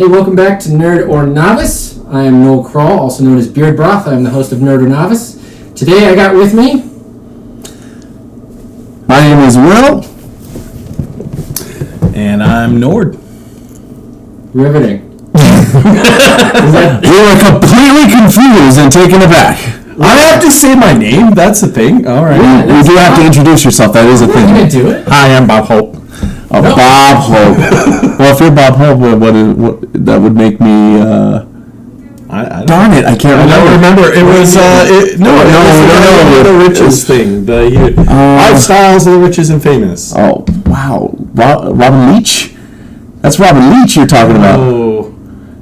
Hey, welcome back to Nerd or Novice. I am Noel Kroll, also known as Beard Broth. I am the host of Nerd or Novice. Today I got with me... My name is Will. And I'm Nord. Riveting. You were completely confused and taken aback. I have to say my name? That's the thing? All right. Yeah, You do have to introduce yourself. That is a thing. I'm going to do it. Hi, I'm Bob Hope. Oh, no. Bob Hope. Well, if you're Bob Hope, what that would make me... Darn it, I can't remember. I don't remember. It was... the riches thing. The lifestyles of the rich and famous. Oh, wow. Robin Leach? That's Robin Leach you're talking about. Oh.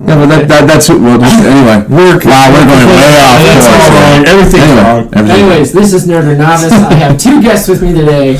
Yeah, but that's it. Well, anyway. We're going way off. That's all wrong. Everything's wrong. Anyways, this is Nerd or Novice. I have two guests with me today.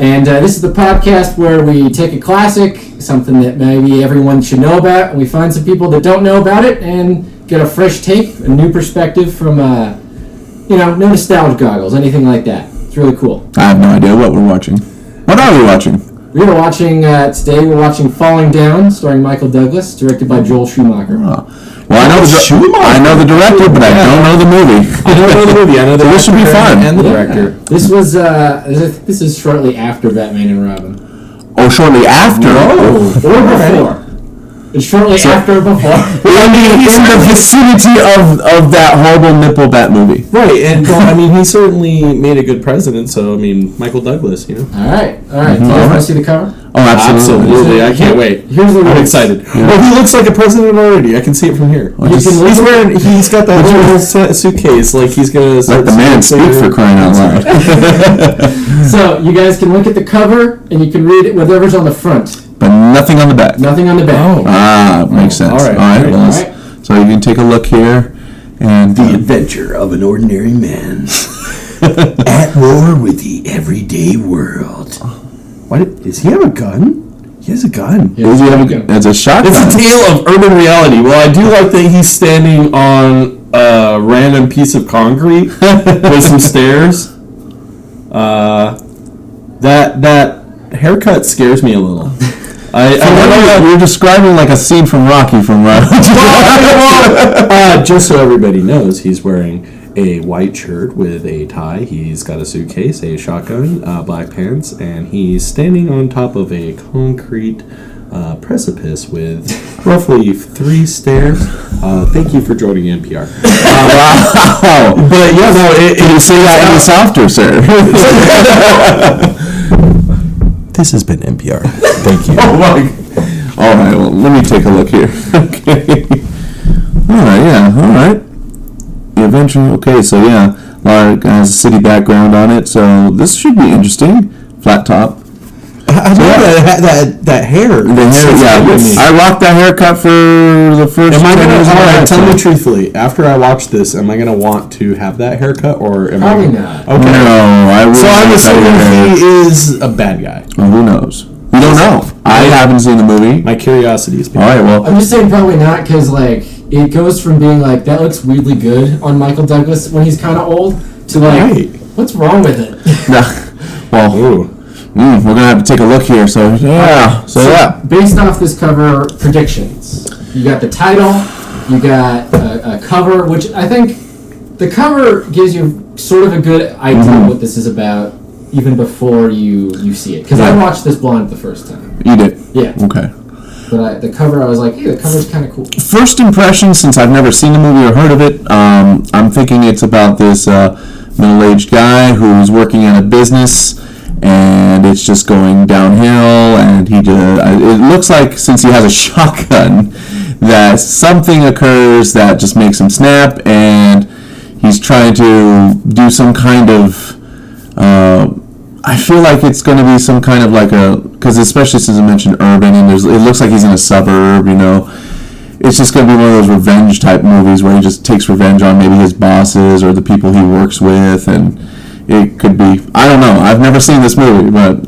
And this is the podcast where we take a classic, something that maybe everyone should know about, and we find some people that don't know about it and get a fresh take, a new perspective from, no nostalgia goggles, anything like that. It's really cool. I have no idea what we're watching. What are we watching? We are watching, today we're watching Falling Down, starring Michael Douglas, directed by Joel Schumacher. Oh. Well, I know the director, but I don't know the movie. I don't know the movie. I know the this should be fun. And the director. This was, this is shortly after Batman and Robin. Oh, shortly after? Or before. It's shortly after or before. I mean, in the vicinity of that horrible nipple bat movie. Right, and he certainly made a good president, so, Michael Douglas, All right. Do you guys want to see the cover? Oh, absolutely. I can't wait. Here's the I'm excited. Yeah. Well, he looks like a president already. I can see it from here. He's got that little suitcase, like he's going to... Let the man speak for crying out loud. So, you guys can look at the cover, and you can read it, whatever's on the front. But nothing on the back. Nothing on the back. Oh. Makes sense. All right. Well, so you can take a look here. And the adventure of an ordinary man at war with the everyday world. What? Does he have a gun? He has a gun. Does he have a gun? It's a shotgun. It's a tale of urban reality. Well, I do like that he's standing on a random piece of concrete with some stairs. That haircut scares me a little. You're describing like a scene from Rocky from just so everybody knows, he's wearing a white shirt with a tie. He's got a suitcase, a shotgun, black pants, and he's standing on top of a concrete precipice with roughly 3 stairs. Thank you for joining NPR. Wow! But yeah, no, can you say that any softer, sir? This has been NPR. Thank you. All right, well, let me take a look here. Okay. All right. The adventure, okay, so yeah, Lark has a city background on it, so this should be interesting. Flat top. I love that hair. The hair, yeah. I rocked that haircut for the first 10 years. Tell me truthfully, after I watch this, am I going to want to have that haircut, or am Probably not. Okay. No, I wouldn't. So I'm assuming he is a bad guy. Well, who knows? We don't know. I haven't seen the movie. My curiosity is... All right, well... I'm just saying probably not, because, it goes from being, that looks weirdly good on Michael Douglas when he's kind of old, to, what's wrong with it? Well... Ooh. We're going to have to take a look here, so yeah. Based off this cover, predictions. You got the title, you got a cover, which I think the cover gives you sort of a good idea of what this is about, even before you see it. Because I watched this blind the first time. You did? Yeah. Okay. But the cover, I was like, hey, the cover's kind of cool. First impression, since I've never seen the movie or heard of it, I'm thinking it's about this middle-aged guy who's working in a business, and it's just going downhill, and it looks like, since he has a shotgun, that something occurs that just makes him snap, and he's trying to do some kind of, I feel like it's going to be some kind of because especially since I mentioned urban, and it looks like he's in a suburb, it's just going to be one of those revenge type movies where he just takes revenge on maybe his bosses or the people he works with, and it could be, I don't know. I've never seen this movie, but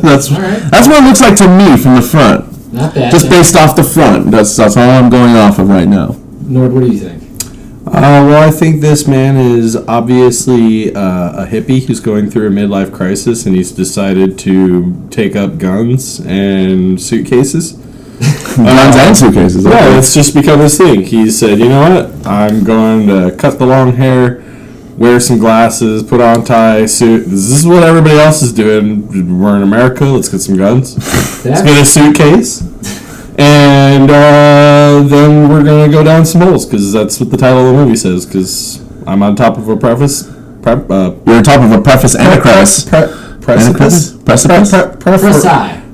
that's what it looks like to me from the front. Not bad. Just based off the front. That's all I'm going off of right now. Nord, what do you think? Well, I think this man is obviously a hippie who's going through a midlife crisis, and he's decided to take up guns and suitcases. Guns and suitcases. Yeah, Okay. it's just become his thing. He said, you know what? I'm going to cut the long hair, wear some glasses, put on tie, suit. This is what everybody else is doing. We're in America. Let's get some guns. Let's get a suitcase. And then we're going to go down some holes, because that's what the title of the movie says, because I'm on top of a preface. You're on top of a preface and a crevice. Precipice? Precipice?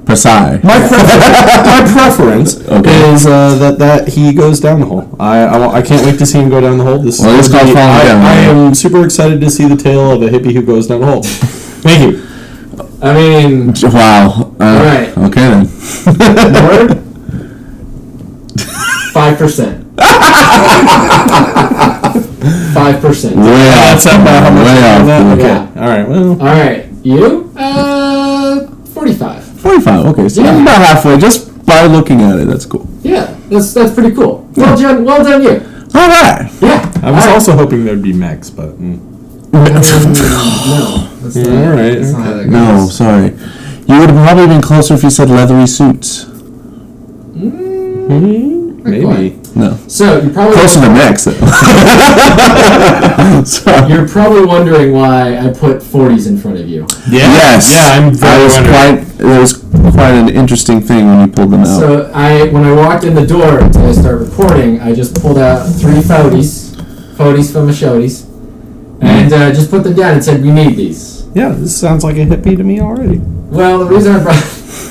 Precise. My preference is that he goes down the hole. I can't wait to see him go down the hole. This Well, it's called falling down. I am super excited to see the tale of a hippie who goes down the hole. Thank you. I mean, Wow. Right. Okay then. word? 5%. 5%. Way off. That's about how much Way off. Okay. Yeah. All right. Well. All right, you? 45. 45. Okay, so Yeah. about halfway just by looking at it. That's cool. Yeah, that's pretty cool. Well done, you. All right. Yeah. I was All right. also hoping there'd be mechs, but. No, that's All not, right. that's not how that No, goes. sorry. You would have probably been closer if you said leathery suits. Maybe. No. So you're probably Closer to Max, though. Sorry. You're probably wondering why I put 40s in front of you. Yeah. Yes. Yeah, I'm very wondering. It was quite an interesting thing when you pulled them out. So when I walked in the door to start recording, I just pulled out 3 40s from my shodies, and just put them down and said, "We need these." Yeah, this sounds like a hippie to me already. Well, the reason I brought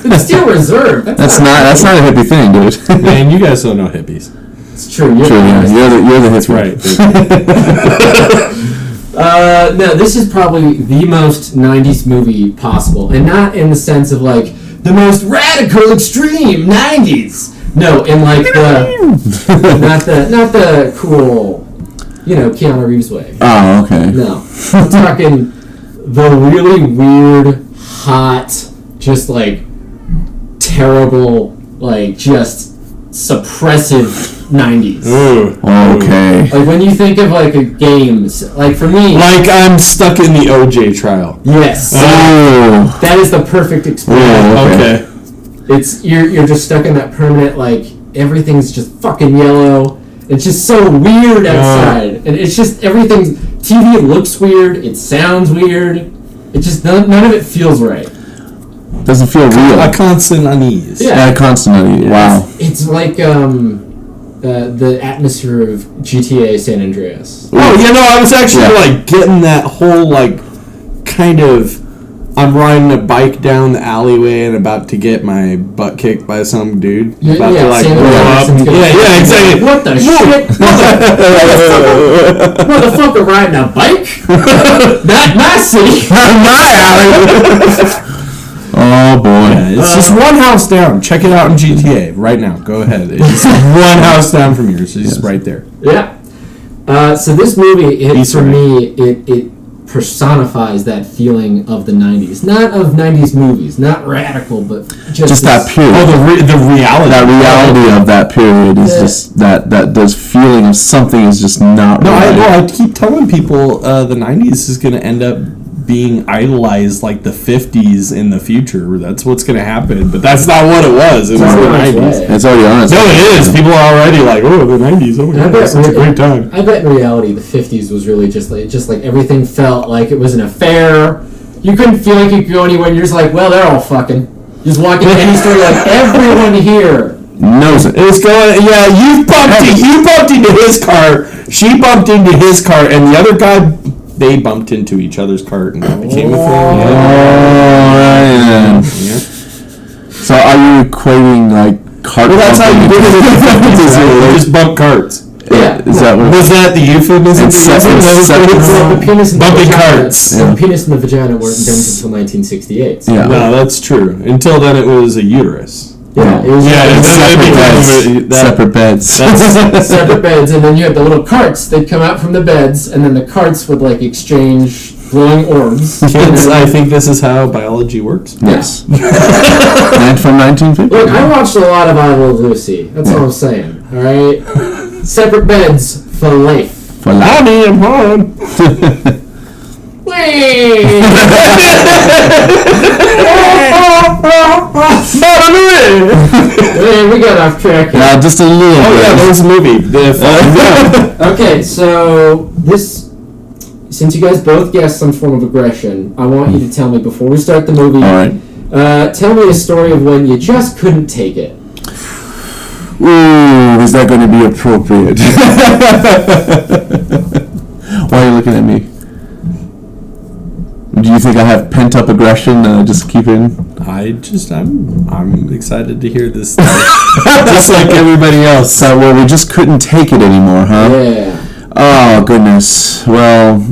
it's still reserved. that's not a hippie thing, dude. Man, you guys don't know hippies. It's true. You're True, yeah. You're the hippie. Right. No, this is probably the most 90s movie possible. And not in the sense of like the most radical, extreme 90s. No, in like not the cool, Keanu Reeves way. Oh, okay. No. I'm talking the really weird, hot, just like terrible, like just suppressive 90s. Ooh. Okay. Like when you think of like a games, like for me, Like I'm stuck in the OJ trial. yes, Oh. that is the perfect experience. Oh, Okay. It's you're just stuck in that permanent like everything's just fucking yellow. It's just so weird outside, and it's just everything's TV looks weird. It sounds weird. It just none of it feels right. Doesn't feel real. A constant unease. Yeah. Constantly. Wow. It's like the atmosphere of GTA San Andreas. Oh, I was actually like getting that whole like kind of. I'm riding a bike down the alleyway and about to get my butt kicked by some dude. Yeah, about yeah, to like Sam blow up. Jackson's gonna- Yeah, exactly. What the shit? Motherfucker riding a bike? Not my city. My alley. Oh boy. It's just one house down. Check it out in GTA right now. Go ahead. It's one house down from yours. It's right there. Yeah. So this movie, He's for right. me, it personifies that feeling of the 90s. Not of 90s movies, not radical, but Just that this- period. Oh, the reality. That reality of that period is just that those feeling of something is just not No, right. I keep telling people the 90s is going to end up being idolized like the 50s in the future. That's what's going to happen. But that's not what it was. It was It's the on its 90s. way. It's already on its No, way. it is. People are already like, oh, the 90s. Oh, my I God, bet that's such a great time. I bet in reality the 50s was really just like everything felt like it was an affair. You couldn't feel like you could go anywhere. And you're just like, well, they're all fucking. You just walk into any store, like everyone here. Knows it. It's going, yeah, you bumped into his car, she bumped into his car, and the other guy, they bumped into each other's car, and that became a thing. Alright then. Yeah. So are you equating like cart? Well, that's how you did it in the 50s, right? You just bump carts. Yeah. Is that what? Was that the euphemism? And The penis and the Bumping vagina, carts. The penis and the vagina weren't invented until 1968. So Yeah. No, that's true. Until then, it was a uterus. yeah, it was Separate beds. separate beds, and then you had the little carts. They'd come out from the beds, and then the carts would like exchange glowing orbs. Kids, I think this is how biology works. Yes. And from 1950. Look, I watched a lot of I Love Lucy. That's all I'm saying. All right, separate beds for life. For life. Mommy, I'm home. Hey, we got off track here. Just a little bit. Oh yeah, there was a movie. Okay, so since you guys both guessed some form of aggression, I want you to tell me before we start the movie. All right. Tell me a story of when you just couldn't take it. Ooh, is that going to be appropriate? Why are you looking at me? Do you think I have pent-up aggression just keep in? I'm excited to hear this story. Just like everybody else. So, well, we just couldn't take it anymore, huh? Yeah. Oh, goodness. Well,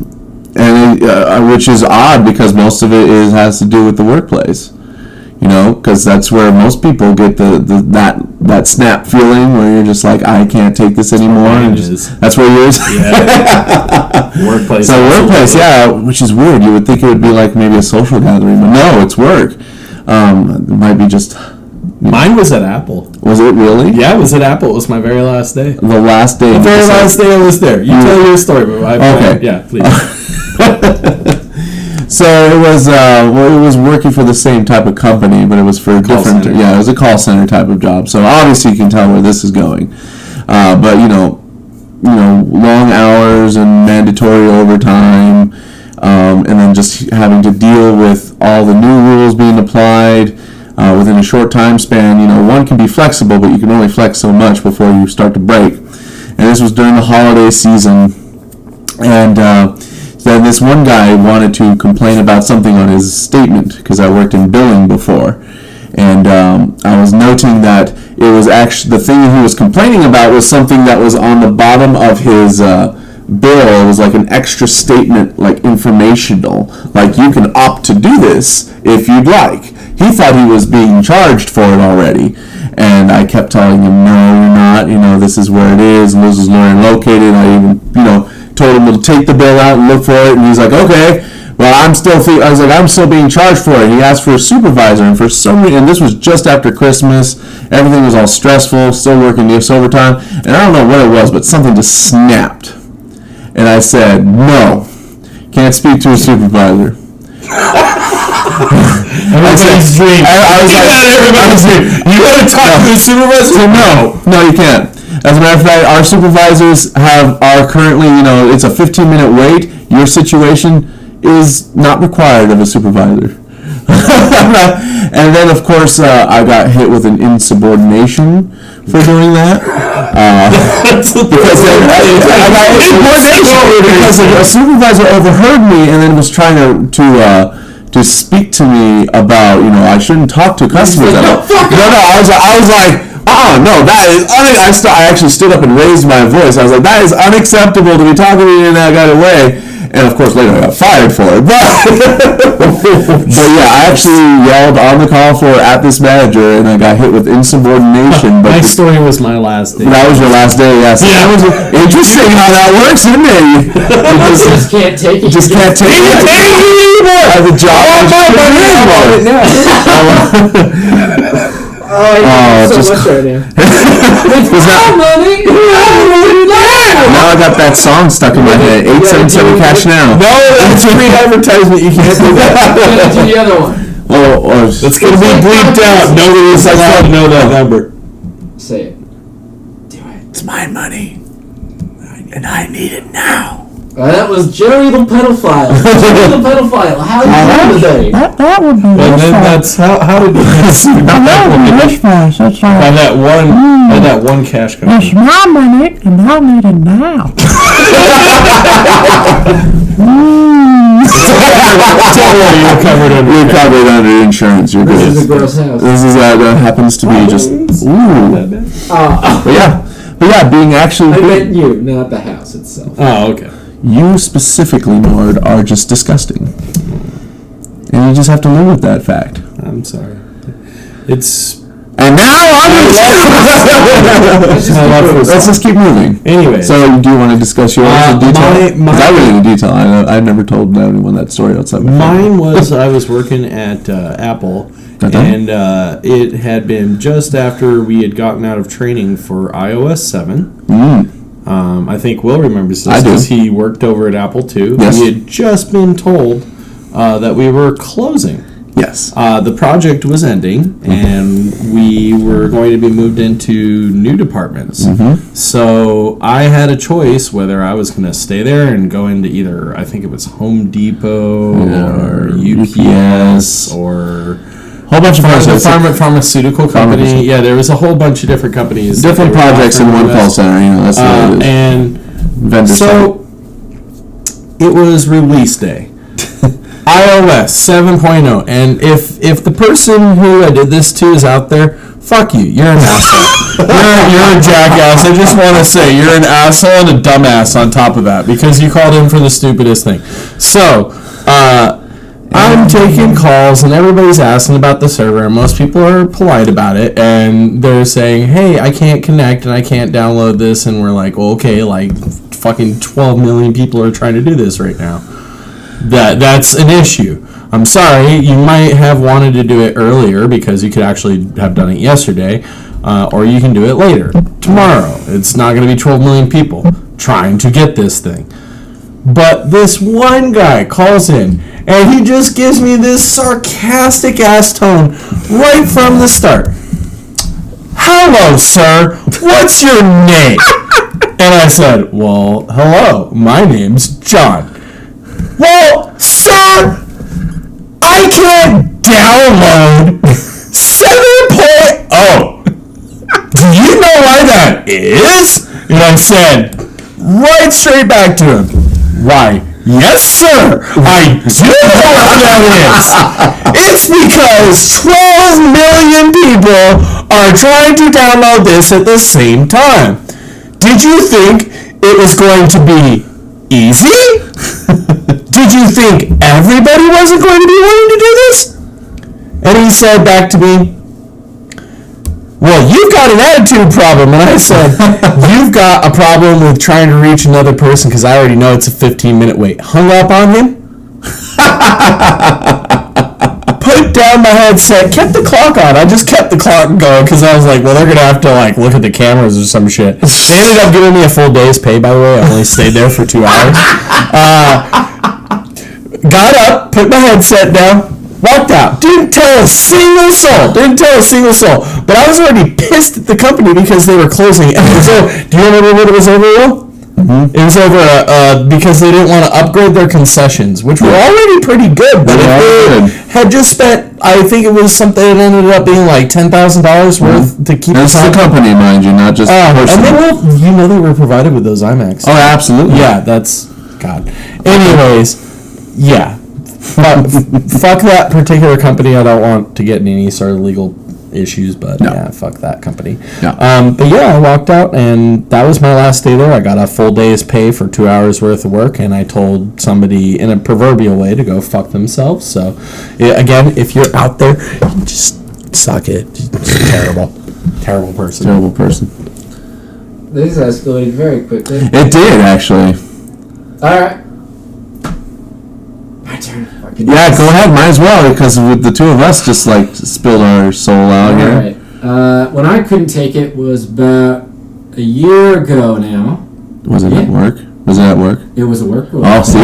and which is odd because most of it has to do with the workplace. You know, because that's where most people get that snap feeling where you're just like, I can't take this anymore. And that's where yours. Yeah. Workplace. So workplace, yeah, which is weird. You would think it would be like maybe a social gathering, but no, it's work. It might be just. Mine was at Apple. Was it really? Yeah, it was at Apple. It was my very last day. The last day. The very last day I was there. You tell your story, but okay. Yeah, please. So it was it was working for the same type of company, but it was for a different. Center. Yeah, it was a call center type of job. So obviously you can tell where this is going. But you know, long hours and mandatory overtime, and then just having to deal with all the new rules being applied within a short time span. You know, one can be flexible, but you can only flex so much before you start to break. And this was during the holiday season, and. Then this one guy wanted to complain about something on his statement because I worked in billing before, and I was noting that it was actually the thing he was complaining about was something that was on the bottom of his bill. It was like an extra statement, like informational, like you can opt to do this if you'd like. He thought he was being charged for it already, and I kept telling him, no, you're not. You know, this is where it is. This is where it's located. I even, told him to take the bill out and look for it, and he's like, okay, well, I'm still being charged for it. He asked for a supervisor, and for some reason, and this was just after Christmas, everything was all stressful, still working this overtime, and I don't know what it was, but something just snapped, and I said, no, can't speak to a supervisor. Everybody's dream. I was like, you gotta talk to the supervisor? No, you can't. As a matter of fact, our supervisors are currently, it's a 15-minute wait. Your situation is not required of a supervisor. And then, of course, I got hit with an insubordination for doing that. Because a supervisor overheard me and then was trying to speak to me about, I shouldn't talk to customers. No, I was like, no, that is I actually stood up and raised my voice. I was like, that is unacceptable to be talking to you in that kind of way. And of course, later I got fired for it. But yeah, I actually yelled on the call floor at this manager, and I got hit with insubordination. But my story was my last day. That was your last day, yes. Yeah. That was interesting how that works, isn't it? Because you just can't take it. Just can't take it anymore. The job so much right now. It's my money. Now I got that song stuck in my head. 877 cash now. No, that's free advertisement. You can't do that. Do the other one. It's gonna be bleeped out. Nobody's allowed to know that number. Say it. Do it. It's my money, and I need it now. That was Jerry the pedophile. Jerry the pedophile. How you doing today? That would be And then that's how did that would be this voice. That's all. By that one cash company. It's my money, and I need it now. You're covered under insurance. You're good. This is a gross house. This is that happens to be just But yeah, being actually. I meant you, not the house itself. Oh, okay. You specifically, Nord, are just disgusting. And you just have to live with that fact. I'm sorry. It's... And now let's just keep moving. Anyway. So do you want to discuss yours in detail? Not really in detail. I've never told anyone that story outside my Mine was I was working at Apple, and it had been just after we had gotten out of training for iOS 7. I think Will remembers this because he worked over at Apple too. Yes. We had just been told that we were closing. Yes. The project was ending, and we were going to be moved into new departments. So I had a choice whether I was going to stay there and go into either, I think it was Home Depot or UPS or Whole bunch of pharmaceutical company. Yeah, there was a whole bunch of different companies. Different projects in one call center. That's what it is. And Vendor so it was release day. iOS 7.0. And if the person who I did this to is out there, fuck you. You're an asshole. you're a jackass. I just want to say you're an asshole and a dumbass on top of that because you called in for the stupidest thing. So, I'm taking calls and everybody's asking about the server and most people are polite about it and they're saying, hey, I can't connect and I can't download this, and we're like, well, okay, like fucking 12 million people are trying to do this right now. That's an issue. I'm sorry, you might have wanted to do it earlier because you could actually have done it yesterday, or you can do it later, tomorrow. It's not going to be 12 million people trying to get this thing. But this one guy calls in, and he just gives me this sarcastic ass tone right from the start. Hello, sir. What's your name? And I said, well, hello. My name's John. Well, sir, I can't download 7.0. Do you know why that is? And I said, right straight back to him. Why, yes, sir, I do know what that is. It's because 12 million people are trying to download this at the same time. Did you think it was going to be easy? Did you think everybody wasn't going to be willing to do this? And he said back to me, well, you've got an attitude problem. And I said, you've got a problem with trying to reach another person because I already know it's a 15-minute wait. Hung up on him. Put down my headset. Kept the clock on. I just kept the clock going because I was like, well, they're going to have to like look at the cameras or some shit. They ended up giving me a full day's pay, by the way. I only stayed there for 2 hours. Got up, put my headset down, walked out. Didn't tell a single soul. But I was already pissed at the company because they were closing. And it was over. Do you remember what it was over, Will? Mm-hmm. It was over because they didn't want to upgrade their concessions, which were already pretty good. But if they had just spent, I think it was something that ended up being like $10,000 worth to keep. That's the company, mind you, not just. And they were provided with those iMacs. Oh, absolutely. Yeah, that's God. Anyways. Yeah. Fuck that particular company. I don't want to get in any sort of legal issues, but yeah, fuck that company. No. But yeah, I walked out, and that was my last day there. I got a full day's pay for 2 hours worth of work, and I told somebody in a proverbial way to go fuck themselves. So, again, if you're out there, just suck it. Just terrible person. Terrible person. This escalated very quickly. It did, actually. All right. My turn. Yeah, go ahead. Might as well, because with the two of us just like spilled our soul out here. All right. When I couldn't take it was about a year ago now. Was it at work? Was it at work? It was at work. Oh, see?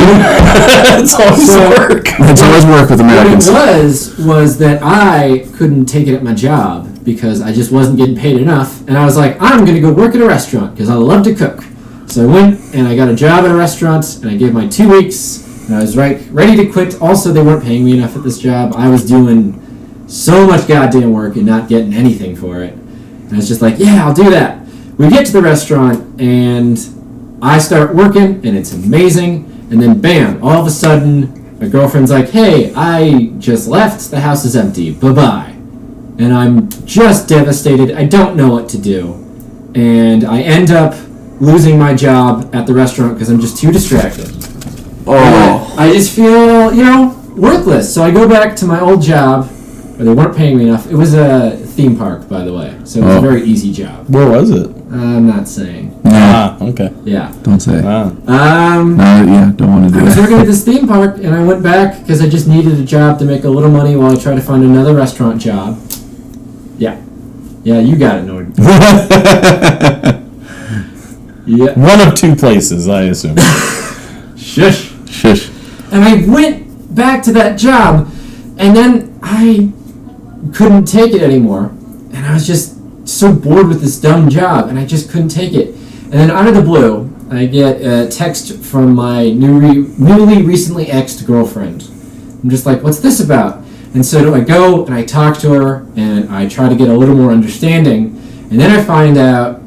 It's always work. It's always work with Americans. What it was that I couldn't take it at my job because I just wasn't getting paid enough. And I was like, I'm going to go work at a restaurant because I love to cook. So I went and I got a job at a restaurant and I gave my 2 weeks. And I was ready to quit. Also, they weren't paying me enough at this job. I was doing so much goddamn work and not getting anything for it. And I was just like, yeah, I'll do that. We get to the restaurant, and I start working, and it's amazing. And then, bam, all of a sudden, my girlfriend's like, hey, I just left. The house is empty. Bye-bye. And I'm just devastated. I don't know what to do. And I end up losing my job at the restaurant because I'm just too distracted. Oh. I just feel, worthless. So I go back to my old job, where they weren't paying me enough. It was a theme park, by the way. So it was a very easy job. Where was it? I'm not saying. Okay. Yeah. Don't say. Wow. Don't want to do I was that. working at this theme park, and I went back because I just needed a job to make a little money while I tried to find another restaurant job. Yeah. Yeah, you got it, Nord. Yeah. One of two places, I assume. Shush. Shush. And I went back to that job, and then I couldn't take it anymore. And I was just so bored with this dumb job, and I just couldn't take it. And then out of the blue, I get a text from my newly recently ex-girlfriend. I'm just like, what's this about? And so I go and I talk to her, and I try to get a little more understanding. And then I find out,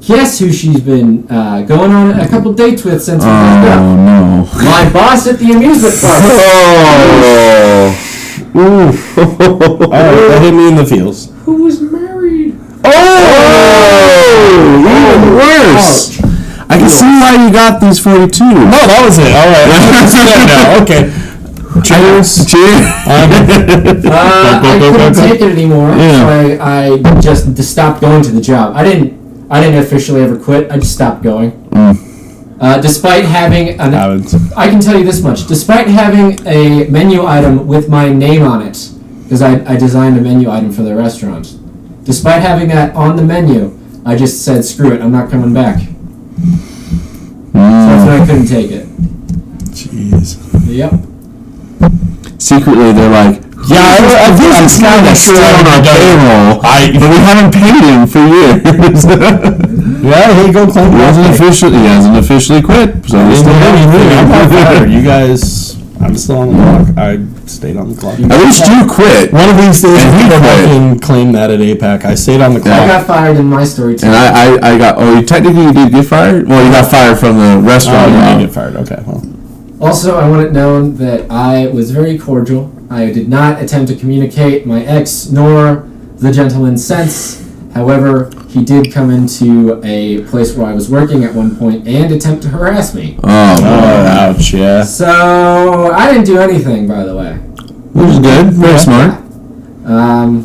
guess who she's been going on a couple dates with since we broke up? Oh, no. My boss at the amusement park. Oh! Ooh. Alright, that hit me in the feels. Who was married? Oh! Even worse! I can see why you got these 42. No, that was it. Alright. Okay. Cheers. Cheers. I couldn't take it anymore, so I just stopped going to the job. I didn't officially ever quit. I just stopped going. Despite having I can tell you this much. Despite having a menu item with my name on it, because I designed a menu item for the restaurant. Despite having that on the menu, I just said, screw it, I'm not coming back. So that's why I couldn't take it. Jeez. Yep. Secretly, they're like, I think this guy that's still on our payroll, but we haven't paid him for years. Yeah, he go claim He hasn't officially quit. So he's still I'm not fired. You guys, I'm still on the clock. I stayed on the clock. At least you quit. One of these days, And he people quit. can claim that at APAC. I stayed on the I clock. got fired in my story too. And I got. Oh, you technically you did get fired. Well, you got fired from the Oh, restaurant. you did get fired. Okay, well. Also, I want it known that I was very cordial. I did not attempt to communicate my ex nor the gentleman since. However, he did come into a place where I was working at one point and attempt to harass me. Oh, boy. Ouch, yeah. So, I didn't do anything, by the way. Which is good. Very smart.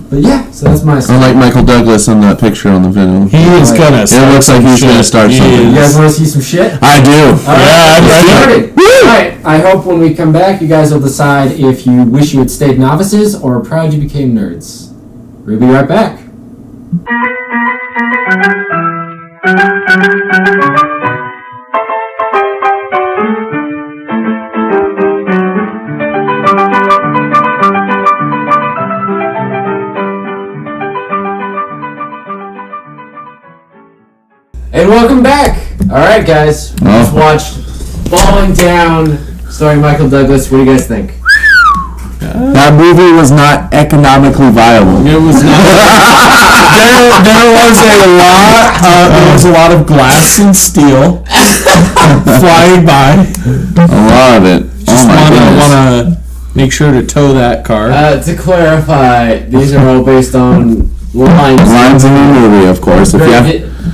But yeah, so that's my story. Unlike Michael Douglas in that picture on the video. He is gonna It looks like he's gonna start something. You guys want to see some shit? I do. Alright, Alright, I hope when we come back, you guys will decide if you wish you had stayed novices or proud you became nerds. We'll be right back. And welcome back. All right, guys. We just watched Falling Down, starring Michael Douglas. What do you guys think? That movie was not economically viable. It was not. There was a lot of glass and steel flying by. A lot of it. Just want to make sure to tow that car. To clarify, these are all based on lines. Lines in the movie, of course. If you have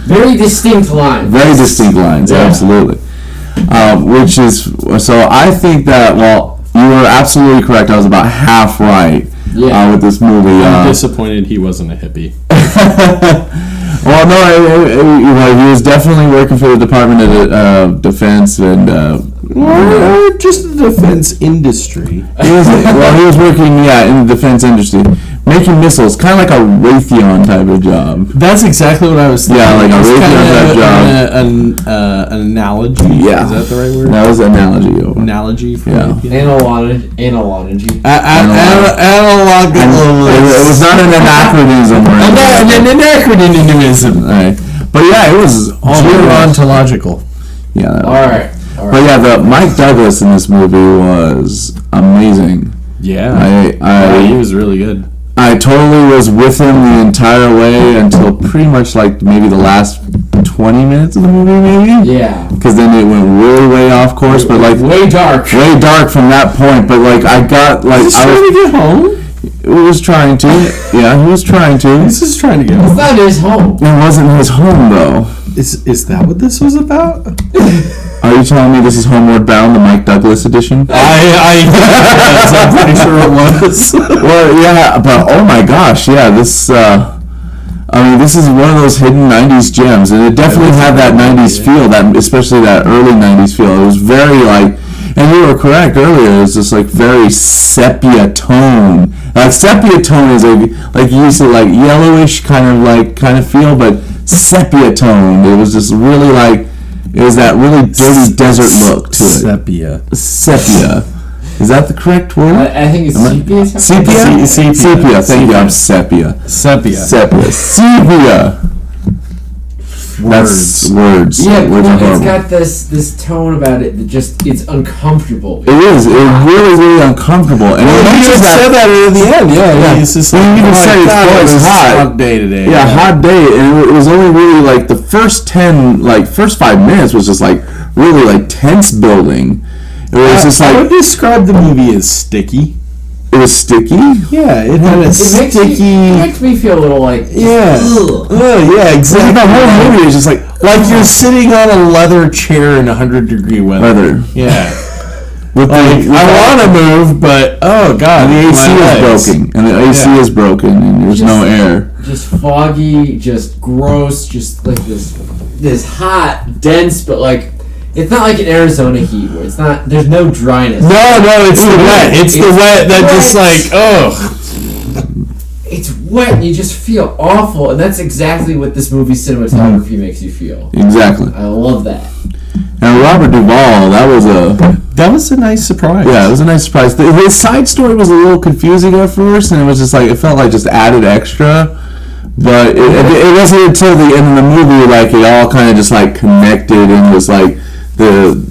Very distinct lines. very distinct lines, Yeah. absolutely. Which is so. I think that you were absolutely correct. I was about half right with this movie. I'm disappointed he wasn't a hippie. Well, no, he was definitely working for the Department of Defense and. Or just the defense industry. He was working, in the defense industry, making missiles, kind of like a Raytheon type of job. That's exactly what I was thinking. Yeah, like a Raytheon type job. An analogy. Yeah. Is that the right word? That was an analogy. Analogy for Yeah. Raytheon? Analogy. Analog. It was not an anachronism or anything. An anachronism. Right. But yeah, it was Gerontological. Yeah. All right. But yeah, the Mike Douglas in this movie was amazing. Yeah. He was really good. I totally was with him the entire way until pretty much like maybe the last 20 minutes of the movie, maybe. Yeah. Because then it went really way off course, but like way dark from that point. But like I got like He's trying to get home. It was trying to. Yeah, he was trying to. This is trying to get It's home. not his home. It wasn't his home though. Is that what this was about? Are you telling me this is Homeward Bound, the Mike Douglas edition? I'm pretty sure it was. Well, yeah, but oh my gosh, yeah, this. This is one of those hidden '90s gems, and it definitely had that '90s feel, especially that early '90s feel. It was very like, and you were correct earlier. It was just like very sepia tone. Like sepia tone is like you used to like yellowish kind of feel, but sepia tone. It was just really like. It was that really dirty desert look to it. Sepia. Sepia. Is that the correct word? I think it's sepia. Sepia? Sepia. Thank you. I'm sepia. Sepia. Sepia. That's words. Yeah, words are it's horrible. got this tone about it that just it's uncomfortable. It is. It's really uncomfortable. And Well, he just said that at the end. Yeah. He's just Well, like, you even said it was hot. hot day today. Yeah, hot day, and it was only really like the first 5 minutes was just like really like tense building. It was just I like would describe the movie as sticky. it was sticky. Yeah, it had a It makes me feel a little like Yeah. Yeah, exactly. The whole movie is just like You're sitting on a leather chair in 100-degree weather. leather. Yeah. With I want to move, but oh god, the AC is broken, and the AC is broken, and there's no air. just foggy, just gross, just like this hot, dense, but like it's not like an Arizona heat where it's not. There's no dryness. No, it's the wet. It's the wet that just like It's wet, and you just feel awful, and that's exactly what this movie's cinematography makes you feel. Exactly. I love that. And Robert Duvall, that was a nice surprise. it was a nice surprise. His side story was a little confusing at first, and it was just like it felt like just added extra. But it wasn't until the end of the movie like it all kind of just like connected and was like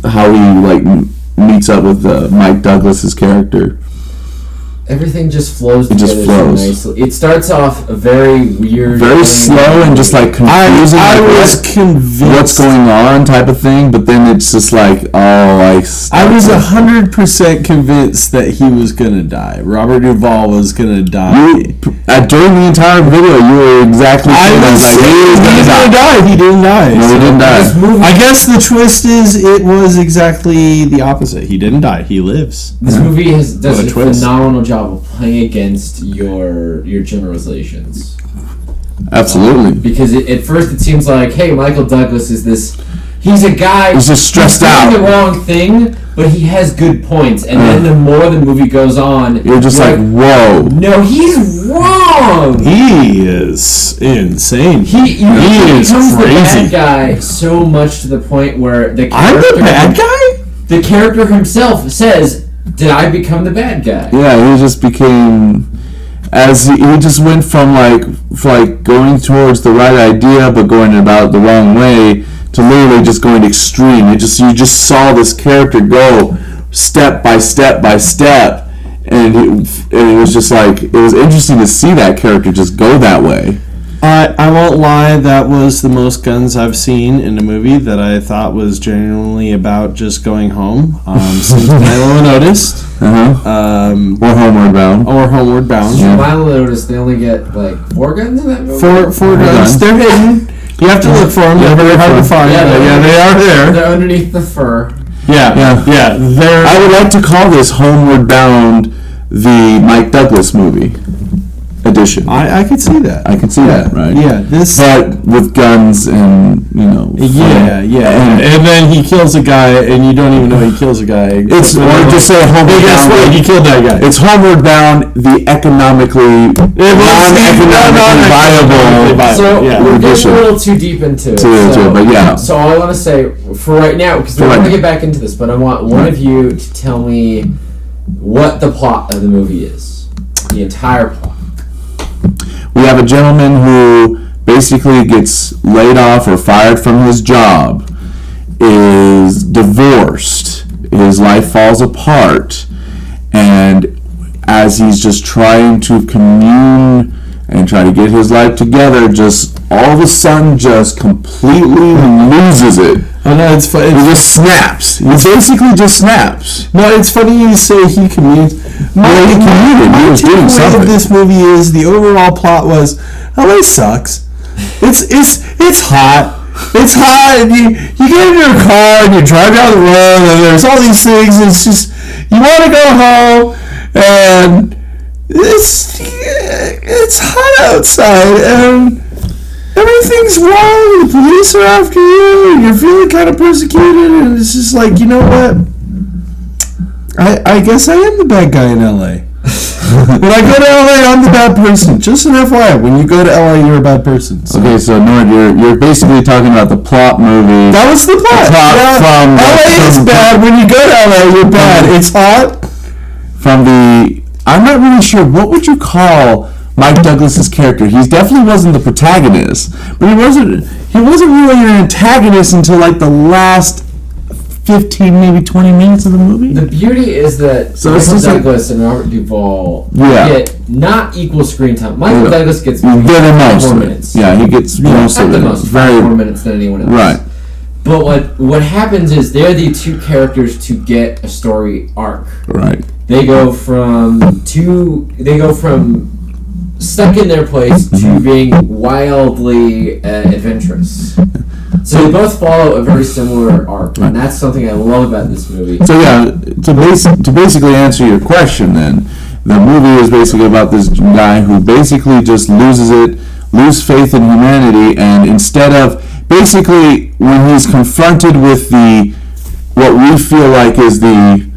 how he like meets up with Mike Douglas's character. Everything just flows It just together flows. so nicely. It starts off very weird, Very slow and just like confusing. I like, was convinced. what's going on type of thing, but then it's just like I was 100% convinced that he was gonna die. Robert Duvall was gonna die. during the entire video you were exactly He didn't die. No, he didn't die. I guess the twist is it was exactly the opposite. He didn't die. He lives. This movie does What a a twist. phenomenal job of playing against your generalizations. Absolutely. Because at first it seems like, hey, Michael Douglas is this. He's a guy. He's just stressed doing out. the wrong thing, but he has good points. And then the more the movie goes on, You're just like, whoa. no, he's wrong. He is insane. He is becomes the crazy. bad guy so much to the point where the I'm character, the bad guy? the character himself says, "Did I become the bad guy?" Yeah, he just became he just went from like going towards the right idea but going about the wrong way to literally just going extreme. You just saw this character go step by step by step, and it was just like it was interesting to see that character just go that way. I won't lie, that was the most guns I've seen in a movie that I thought was genuinely about just going home. Since Milo Noticed. Or Homeward Bound. Or Homeward Bound. So Milo noticed they only get like 4 guns in that movie. Four guns. They're hidden. You have to look for them. They're very hard to find. Yeah, They are there. They're underneath the fur. Yeah. They're. I would like to call this Homeward Bound the Mike Douglas movie edition. I could see that. I can see that, right? Yeah, this. But with guns and, Yeah. And then he kills a guy, and you don't even know he kills a guy. It's, or just say Homeward Guess Bound. what? He killed that guy. It's Homeward Bound, the economically viable. So we're getting a little too deep into it. But yeah. So all I want to say for right now, because we're going to get back into this, but I want one of you to tell me what the plot of the movie is. The entire plot. We have a gentleman who basically gets laid off or fired from his job, is divorced, his life falls apart, and as he's just trying to commune and try to get his life together, just all of a sudden just completely loses it. I know, it's funny. He just snaps. He basically just snaps. No, it's funny you say he communes. He commuted. He was doing something. Of this movie is the overall plot was LA sucks. It's hot. It's hot, and you get in your car and you drive down the road, and there's all these things. And it's just you want to go home, and it's hot outside, and everything's wrong. The police are after you, and you're feeling kind of persecuted, and it's just like, you know what? I guess I am the bad guy in LA. When I go to LA, I'm the bad person. Just an FYI, when you go to LA, you're a bad person. So. Okay, so Nord, you're basically talking about the plot movie. That was the plot. From LA is bad. When you go to LA, you're bad. It's hot. from the. I'm not really sure. What would you call Mike Douglas's character? He definitely wasn't the protagonist, but he wasn't really an antagonist until like the last 15, maybe 20 minutes of the movie. The beauty is that Michael Douglas and Robert Duvall get not equal screen time. Michael Douglas gets maybe 4 minutes. Yeah, he gets most at of the it. most 5 more minutes than anyone else. Right. But what happens is they're the two characters to get a story arc. Right. They go from stuck in their place to being wildly adventurous. So they both follow a very similar arc, and that's something I love about this movie. So yeah, to basically answer your question, then the movie is basically about this guy who basically just loses faith in humanity, and instead of basically when he's confronted with what we feel like is the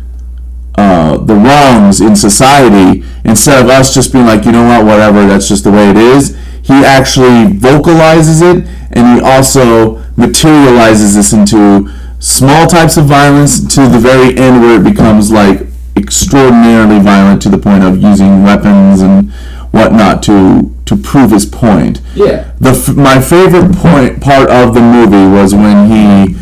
wrongs in society, instead of us just being like, you know what, whatever, that's just the way it is, he actually vocalizes it, and he also materializes this into small types of violence to the very end where it becomes like extraordinarily violent to the point of using weapons and whatnot to prove his point. Yeah. My favorite part of the movie was when he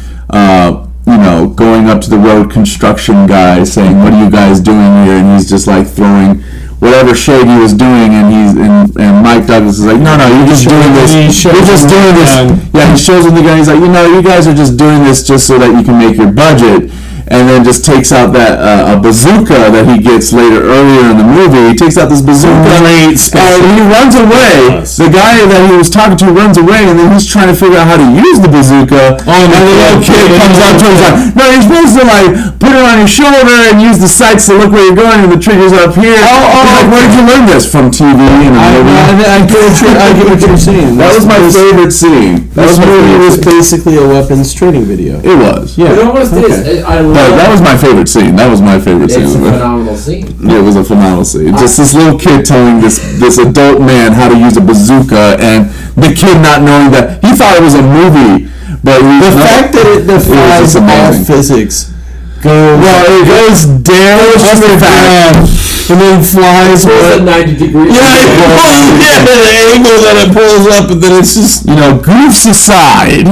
going up to the road construction guy saying, "What are you guys doing here?" And he's just like throwing whatever shade he was doing, and Mike Douglas is like, "No, you're just doing this. You're just doing this." Yeah, he shows him the gun. He's like, "You guys are just doing this just so that you can make your budget." And then just takes out that a bazooka that he gets earlier in the movie. He takes out this bazooka and he runs away. The guy that he was talking to runs away, and then he's trying to figure out how to use the bazooka. And the little kid comes up to him and is like, "No, you're supposed to like put it on your shoulder and use the sights to look where you're going, and the trigger's up here." He's like, "Where did you learn this? From TV and a movie?" I get what you're saying. That was my favorite scene. This movie was basically a weapons training video. It was. Yeah. It almost is. That was my favorite scene. That was my favorite scene. It's a phenomenal scene. Yeah, it was a phenomenal scene. Just this little kid telling this adult man how to use a bazooka, and the kid not knowing that he thought it was a movie. But the fact that it defies all physics it goes down to the ground and then flies at 90 degrees. Yeah, the angle that it pulls up, and then it's just goofs aside.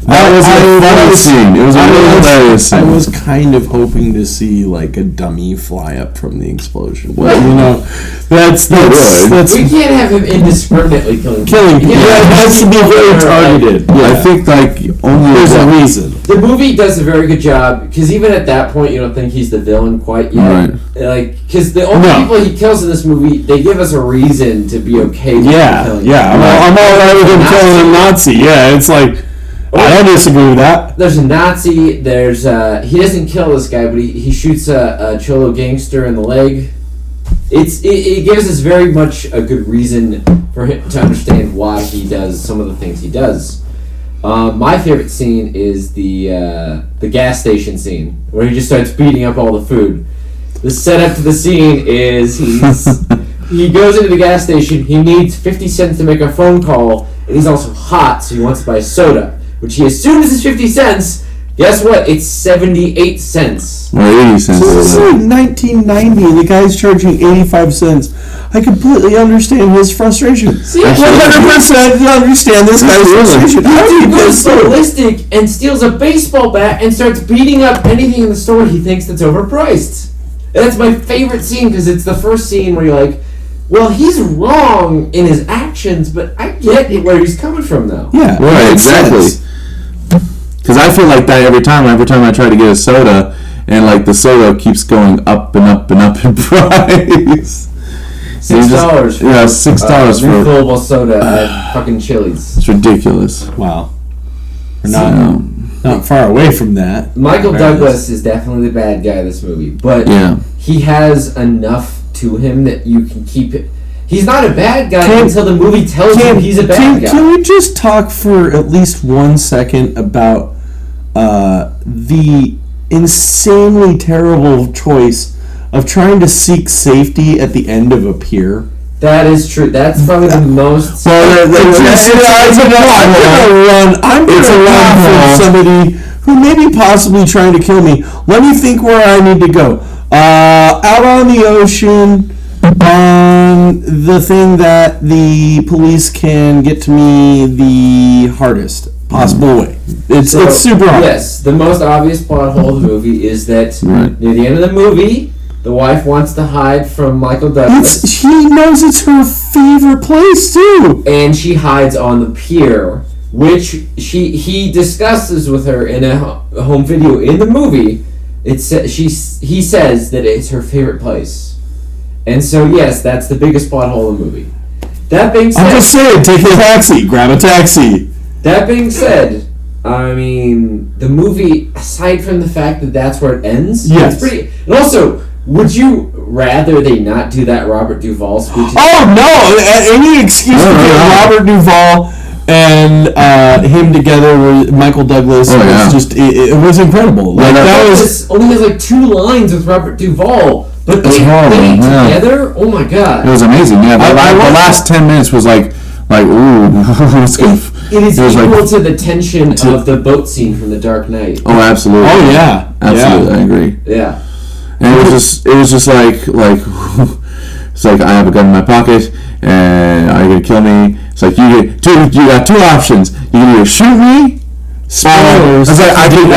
That was a funny scene. It was a really hilarious scene. I was kind of hoping to see like a dummy fly up from the explosion. Well, that's we can't have him indiscriminately killing people. Yeah, it has to be very targeted. Yeah, I think like only there's a reason. The movie does a very good job, because even at that point you don't think he's the villain quite yet. Right. Like, because the only people he kills in this movie, they give us a reason to be okay with him killing. Yeah, I'm all right with him killing a Nazi. Yeah, it's like, I don't disagree with that. There's a Nazi. There's he doesn't kill this guy, but he shoots a Cholo gangster in the leg. It gives us very much a good reason for him to understand why he does some of the things he does. My favorite scene is the gas station scene where he just starts beating up all the food. The setup to the scene is he goes into the gas station. He needs 50 cents to make a phone call, and he's also hot, so he wants to buy soda. Which he assumes is 50 cents. Guess what? It's 78 cents. Or 80 cents. So this is like 1990 and the guy's charging 85 cents. I completely understand his frustration. See, 100% understand this guy's frustration. He goes ballistic and steals a baseball bat and starts beating up anything in the store he thinks that's overpriced. And that's my favorite scene, because it's the first scene where you're like, well, he's wrong in his actions, but I get where he's coming from, though. Yeah, right, exactly. Because I feel like that every time I try to get a soda, and like the soda keeps going up and up and up in price. $6. Yeah, $6 for refillable soda at fucking Chili's. It's ridiculous. Wow. We're not far away from that. Michael Douglas is definitely the bad guy of this movie, but he has enough to him that you can keep it. He's not a bad guy until the movie tells you he's a bad guy. Can we just talk for at least 1 second about the insanely terrible choice of trying to seek safety at the end of a pier? That is true. That's probably the most. I'm going to run from somebody who may be possibly trying to kill me. Let me think where I need to go. Out on the ocean, on the thing that the police can get to me the hardest possible way. It's super hard. Yes, the most obvious plot hole of the movie is that near the end of the movie, the wife wants to hide from Michael Douglas. She knows it's her favorite place too. And she hides on the pier, which he discusses with her in a home video in the movie. He says that it's her favorite place, and so yes, that's the biggest plot hole in the movie. That being said, I'm just saying, take a taxi, grab a taxi. That being said, I mean, the movie, aside from the fact that that's where it ends, yes. It's pretty. And also, would you rather they not do that Robert Duvall speech? Oh no! Any excuse to get Robert Duvall and him together with Michael Douglas was just it was incredible. Like that was only has like 2 lines with Robert Duvall, but they together. Oh my god! It was amazing. Yeah, the last 10 minutes was like ooh, let's go. It is equal to the tension of the boat scene from The Dark Knight. Oh, absolutely. Oh yeah, absolutely. I agree. Yeah. And it was just like it's like I have a gun in my pocket and are you gonna kill me? It's like you got 2 options. You can either shoot me. Spoilers. It's like I did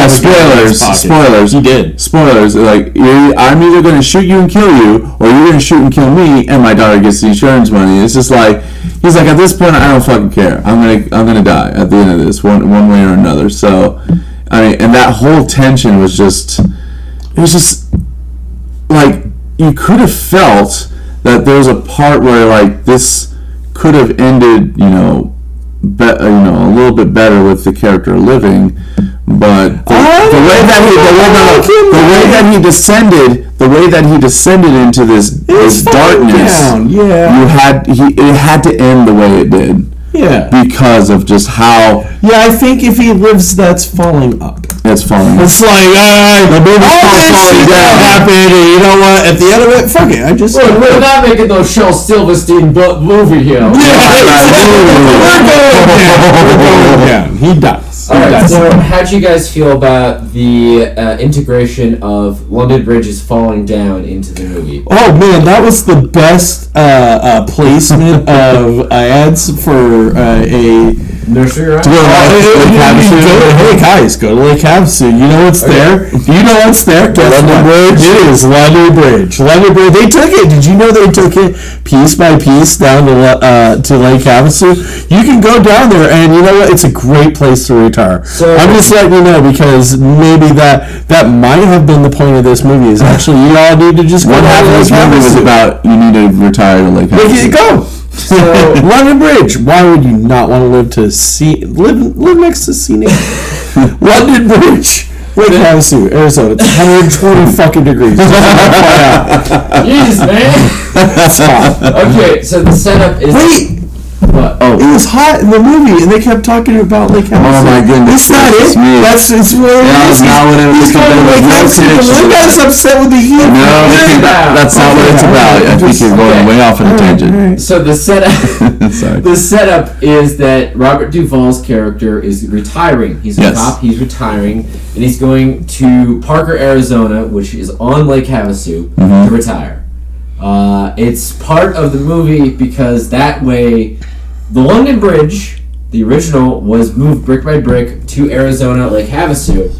spoilers. You did. Spoilers. Like I'm either gonna shoot you and kill you, or you're gonna shoot and kill me, and my daughter gets the insurance money. It's just like he's like, at this point, I don't fucking care. I'm gonna die at the end of this one way or another. So, I mean, and that whole tension was just, it was just like you could have felt that there was a part where like this could have ended, a little bit better with the character living, but the way that he descended into this darkness, it had to end the way it did. Yeah. Because of just how. Yeah, I think if he lives, that's falling up. It's falling up. It's like, the movie's falling down. Happened, and you know what? At the end of it, fuck it. We're not making those Shel Silverstein movie here. We're going down. He dies. Alright, so how'd you guys feel about the integration of London Bridge is falling down into the movie? Oh man, that was the best placement of ads for a nursery rhyme? Hey guys, go to Lake Havasu. You know what's there? Do you know what's there? London Bridge. It is London Bridge. London Bridge. They took it. Did you know they took it piece by piece down to Lake Havasu? You can go down there, and you know what? It's a great place to retire. So, I'm just letting you know because maybe that might have been the point of this movie. Is actually you all need to just go. One half of this movie was about you need to retire to Lake Havasu. There you go. So London Bridge. Why would you not want to live next to scenic London Bridge? Lake Havasu, Arizona. It's 120 fucking degrees. Jeez, man. That's hot. Okay, so the setup is. Wait. What? Oh. It was hot in the movie, and they kept talking about Lake Havasu. Oh my goodness! It's not it. That's what it is. Not what it was. You guys upset with the heat. No, that's not what it's about. I think you're going way off on a tangent. Right. So the setup. Sorry. The setup is that Robert Duvall's character is retiring. He's a cop. He's retiring, and he's going to Parker, Arizona, which is on Lake Havasu, to retire. It's part of the movie because that way. The London Bridge, the original, was moved brick by brick to Arizona, Lake Havasu.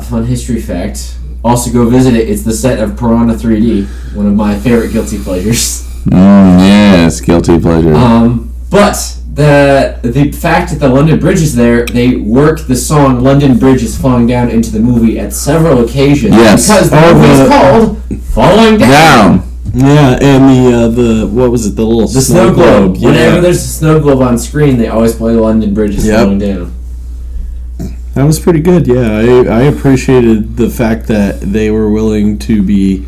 Fun history fact. Also go visit it. It's the set of Piranha 3D, one of my favorite guilty pleasures. Yes, guilty pleasure. But the fact that the London Bridge is there, they work the song "London Bridge is Falling Down" into the movie at several occasions. Yes. Because the movie is called "Falling Down." Yeah, and the what was it? The little snow globe. Yeah. Whenever there's a snow globe on screen, they always play "London Bridge is Falling Down." That was pretty good. Yeah, I appreciated the fact that they were willing to be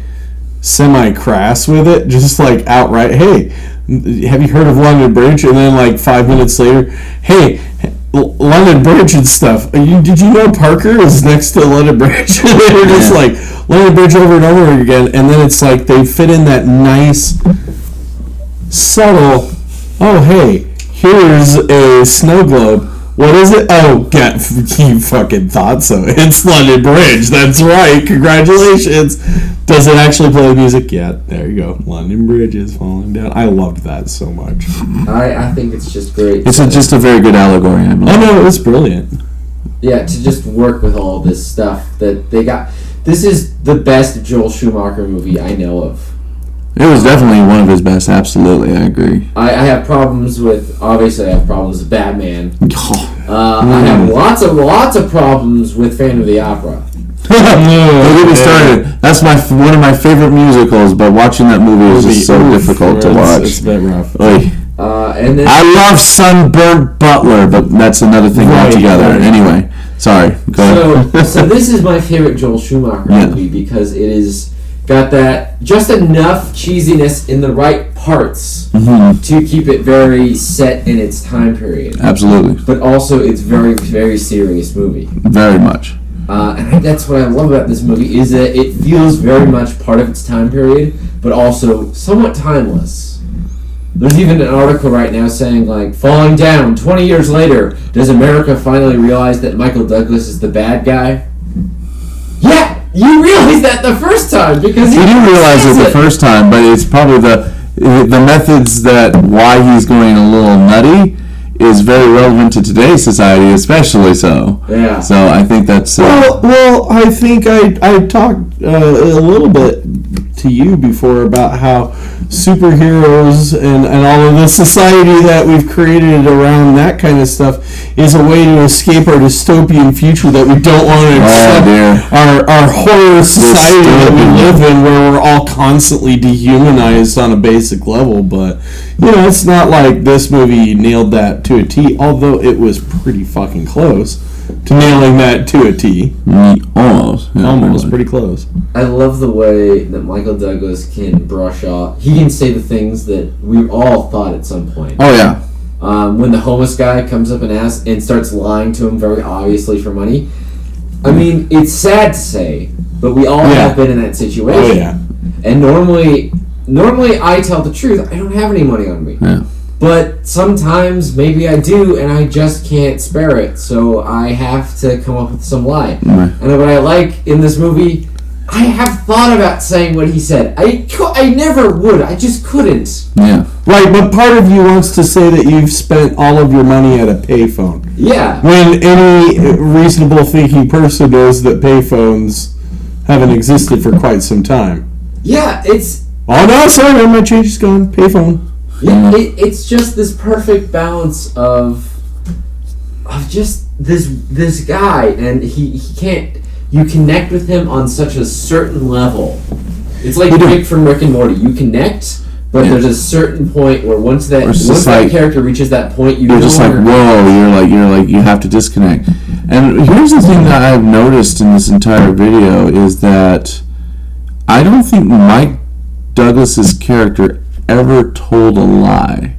semi-crass with it, just like outright. Hey, have you heard of London Bridge? And then like 5 minutes later, hey. London Bridge and stuff. Did you know Parker is next to London Bridge? And they're just like London Bridge over and over again, and then it's like they fit in that nice, subtle. Oh hey, here's a snow globe. What is it? Oh, you fucking thought so. It's London Bridge. That's right. Congratulations. Does it actually play the music? Yeah, there you go. London Bridge is falling down. I loved that so much. I think it's just great. It's just a very good allegory. I believe. Oh, no, it was brilliant. Yeah, to just work with all this stuff that they got. This is the best Joel Schumacher movie I know of. It was definitely one of his best. Absolutely, I agree. I have problems with, obviously I have problems with Batman. I have lots of problems with Phantom of the Opera. Don't get me started. That's one of my favorite musicals, but watching that movie is just so difficult to watch. It's a bit rough. And then I love Sunburnt Butler, but that's another thing altogether. Right. Anyway, sorry. Go ahead. So this is my favorite Joel Schumacher movie because it is got that just enough cheesiness in the right parts to keep it very set in its time period. Absolutely. But also it's very, very serious movie. Very much. And that's what I love about this movie is that it feels very much part of its time period, but also somewhat timeless. There's even an article right now saying, like, falling down 20 years later, does America finally realize that Michael Douglas is the bad guy? Yeah! You realized that the first time because We didn't realize it the first time, but it's probably the methods that why he's going a little nutty is very relevant to today's society, especially so. Yeah. So I think that's Well, I think I talked a little bit to you before about how superheroes and all of the society that we've created around that kind of stuff is a way to escape our dystopian future that we don't want to accept. Our horror society that we live in, where we're all constantly dehumanized on a basic level. But it's not like this movie nailed that to a T, although it was pretty fucking close to nailing that to a T. almost. Yeah, Almost, pretty close. I love the way that Michael Douglas can brush off. He can say the things that we all thought at some point. Oh yeah. When the homeless guy comes up and asks and starts lying to him very obviously for money. I mean, it's sad to say, but we all have been in that situation. Oh yeah. And normally I tell the truth. I don't have any money on me. Yeah. But sometimes maybe I do, and I just can't spare it. So I have to come up with some lie. Right. And what I like in this movie, I have thought about saying what he said. I never would. I just couldn't. Yeah. Right, but part of you wants to say that you've spent all of your money at a payphone. Yeah. When any reasonable thinking person knows that payphones haven't existed for quite some time. Yeah, it's... Oh no, sorry, my change is gone. Payphone. Yeah, it's just this perfect balance of just this guy, and he can't. You connect with him on such a certain level. It's like Rick from Rick and Morty. You connect, but there's a certain point where once that character reaches that point, you're just like, whoa. You're like you have to disconnect. And here's the thing that I've noticed in this entire video is that I don't think Mike Douglas's character ever told a lie.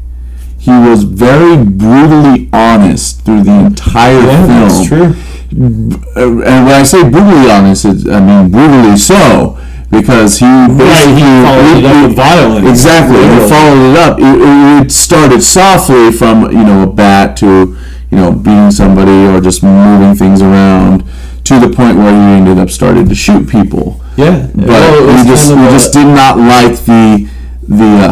He was very brutally honest through the entire film. That's true. And when I say brutally honest, I mean brutally so, because he followed it up with violence. Exactly, he followed it up. It started softly from a bat to beating somebody or just moving things around to the point where he ended up starting to shoot people. Yeah, but we just did not like the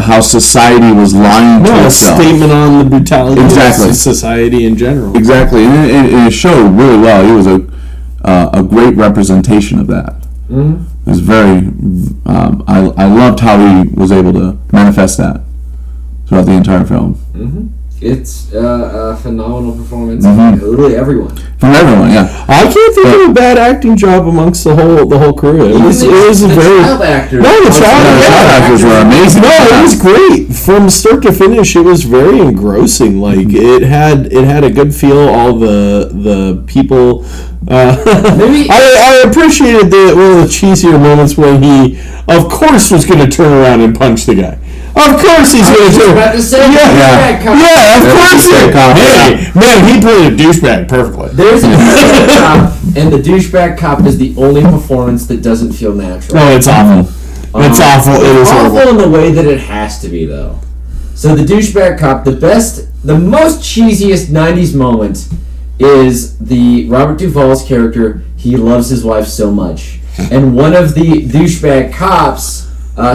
how society was lying to itself. A statement on the brutality of society in general. Exactly, and it showed really well. He was a great representation of that. Mm-hmm. It was very. I loved how he was able to manifest that throughout the entire film. Mm-hmm. It's a phenomenal performance from literally everyone. From everyone, yeah. I can't think of a bad acting job amongst the whole crew. It was very. Child actors. No, the child actors were amazing. No, it was great from start to finish. It was very engrossing. Like it had a good feel. All the people. Maybe I appreciated one of the cheesier moments when he, of course, was going to turn around and punch the guy. Of course he's going to do it. About to say, yeah, of course he did. Hey, man, he played a douchebag perfectly. There's a douchebag cop, and the douchebag cop is the only performance that doesn't feel natural. No, it's awful. It's awful. It is awful horrible. in the way that it has to be, though. So the douchebag cop, the most cheesiest 90s moment is the Robert Duvall's character. He loves his wife so much, and one of the douchebag cops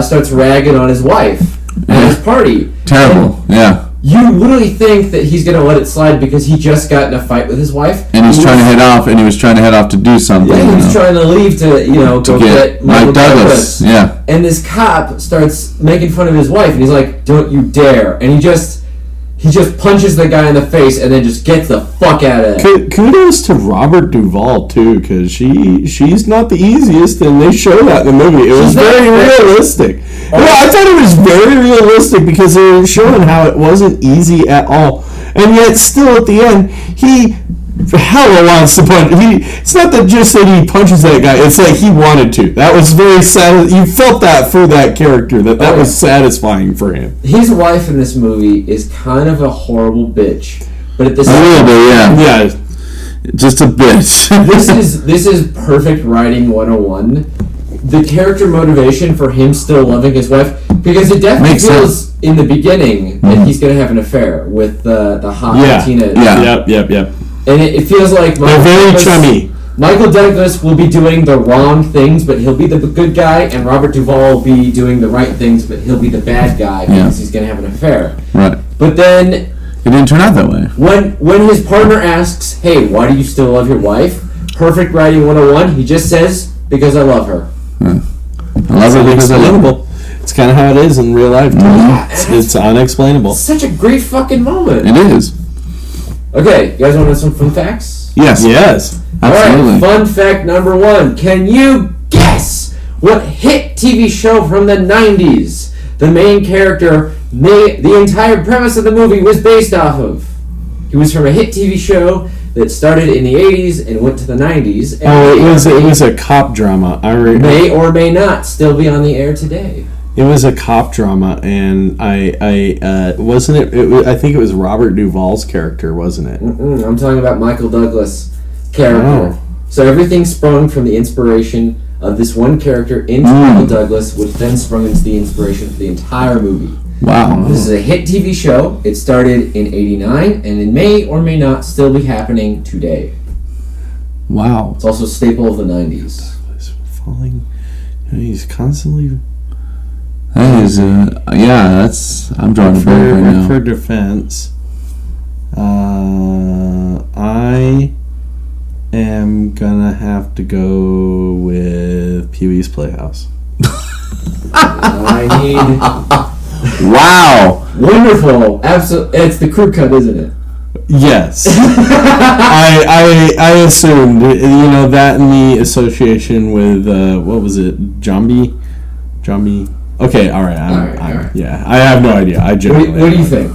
starts ragging on his wife at his party. Terrible. Yeah. You literally think that he's gonna let it slide because he just got in a fight with his wife, And he's trying to head off, and he was trying to head off to do something. Yeah, he was trying to leave to go get Michael Douglas. Yeah. And this cop starts making fun of his wife, and he's like, "Don't you dare!" And he just punches the guy in the face, and then just gets the fuck out of it. Kudos to Robert Duvall too, because she's not the easiest, and they show that in the movie. It was very realistic. Well, I thought it was very realistic because they were showing how it wasn't easy at all, and yet still at the end he hella wants to punch. It's not that just that he punches that guy. It's like he wanted to. That was very sad. You felt that for that character. That was satisfying for him. His wife in this movie is kind of a horrible bitch, but at the A same little bit, yeah. Yeah. Just a bitch. this is perfect writing 101. The character motivation for him still loving his wife, because it definitely Makes feels in the beginning that he's going to have an affair with the hot Latina. Yeah. Yep. And it feels like They're very chummy. Michael Douglas will be doing the wrong things, but he'll be the good guy, and Robert Duvall will be doing the right things, but he'll be the bad guy because he's going to have an affair. Right. But then It didn't turn out that way. when his partner asks, "Hey, why do you still love your wife?" Perfect writing 101, he just says, "Because I love her." I love it because I love it. Unexplainable. It's kind of how it is in real life. It's unexplainable. Such a great fucking moment. It is. Okay, you guys want to know some fun facts? Yes. Yes. Absolutely. Alright, fun fact number 1. Can you guess what hit TV show from the 90s the main character, the entire premise of the movie was based off of? He was from a hit TV show that started in the 80s and went to the 90s. And It was a cop drama. may or may not still be on the air today. It was a cop drama, and I wasn't it. I think it was Robert Duvall's character, wasn't it? I'm talking about Michael Douglas' character. Oh. So everything sprung from the inspiration of this one character into Michael Douglas, which then sprung into the inspiration for the entire movie. Wow. This is a hit TV show. It started in '89, and it may or may not still be happening today. Wow. It's also a staple of the '90s. He's falling. He's constantly. That is, that's. I'm drawing a blank right now. For defense, I am gonna have to go with Pee-wee's Playhouse. I need Wow. wonderful, absolutely. It's the crew cut, isn't it? Yes, I assumed that in the association with what was it, Jambi. Okay, all right. All right. Yeah, I have no idea. I genuinely. What do you think?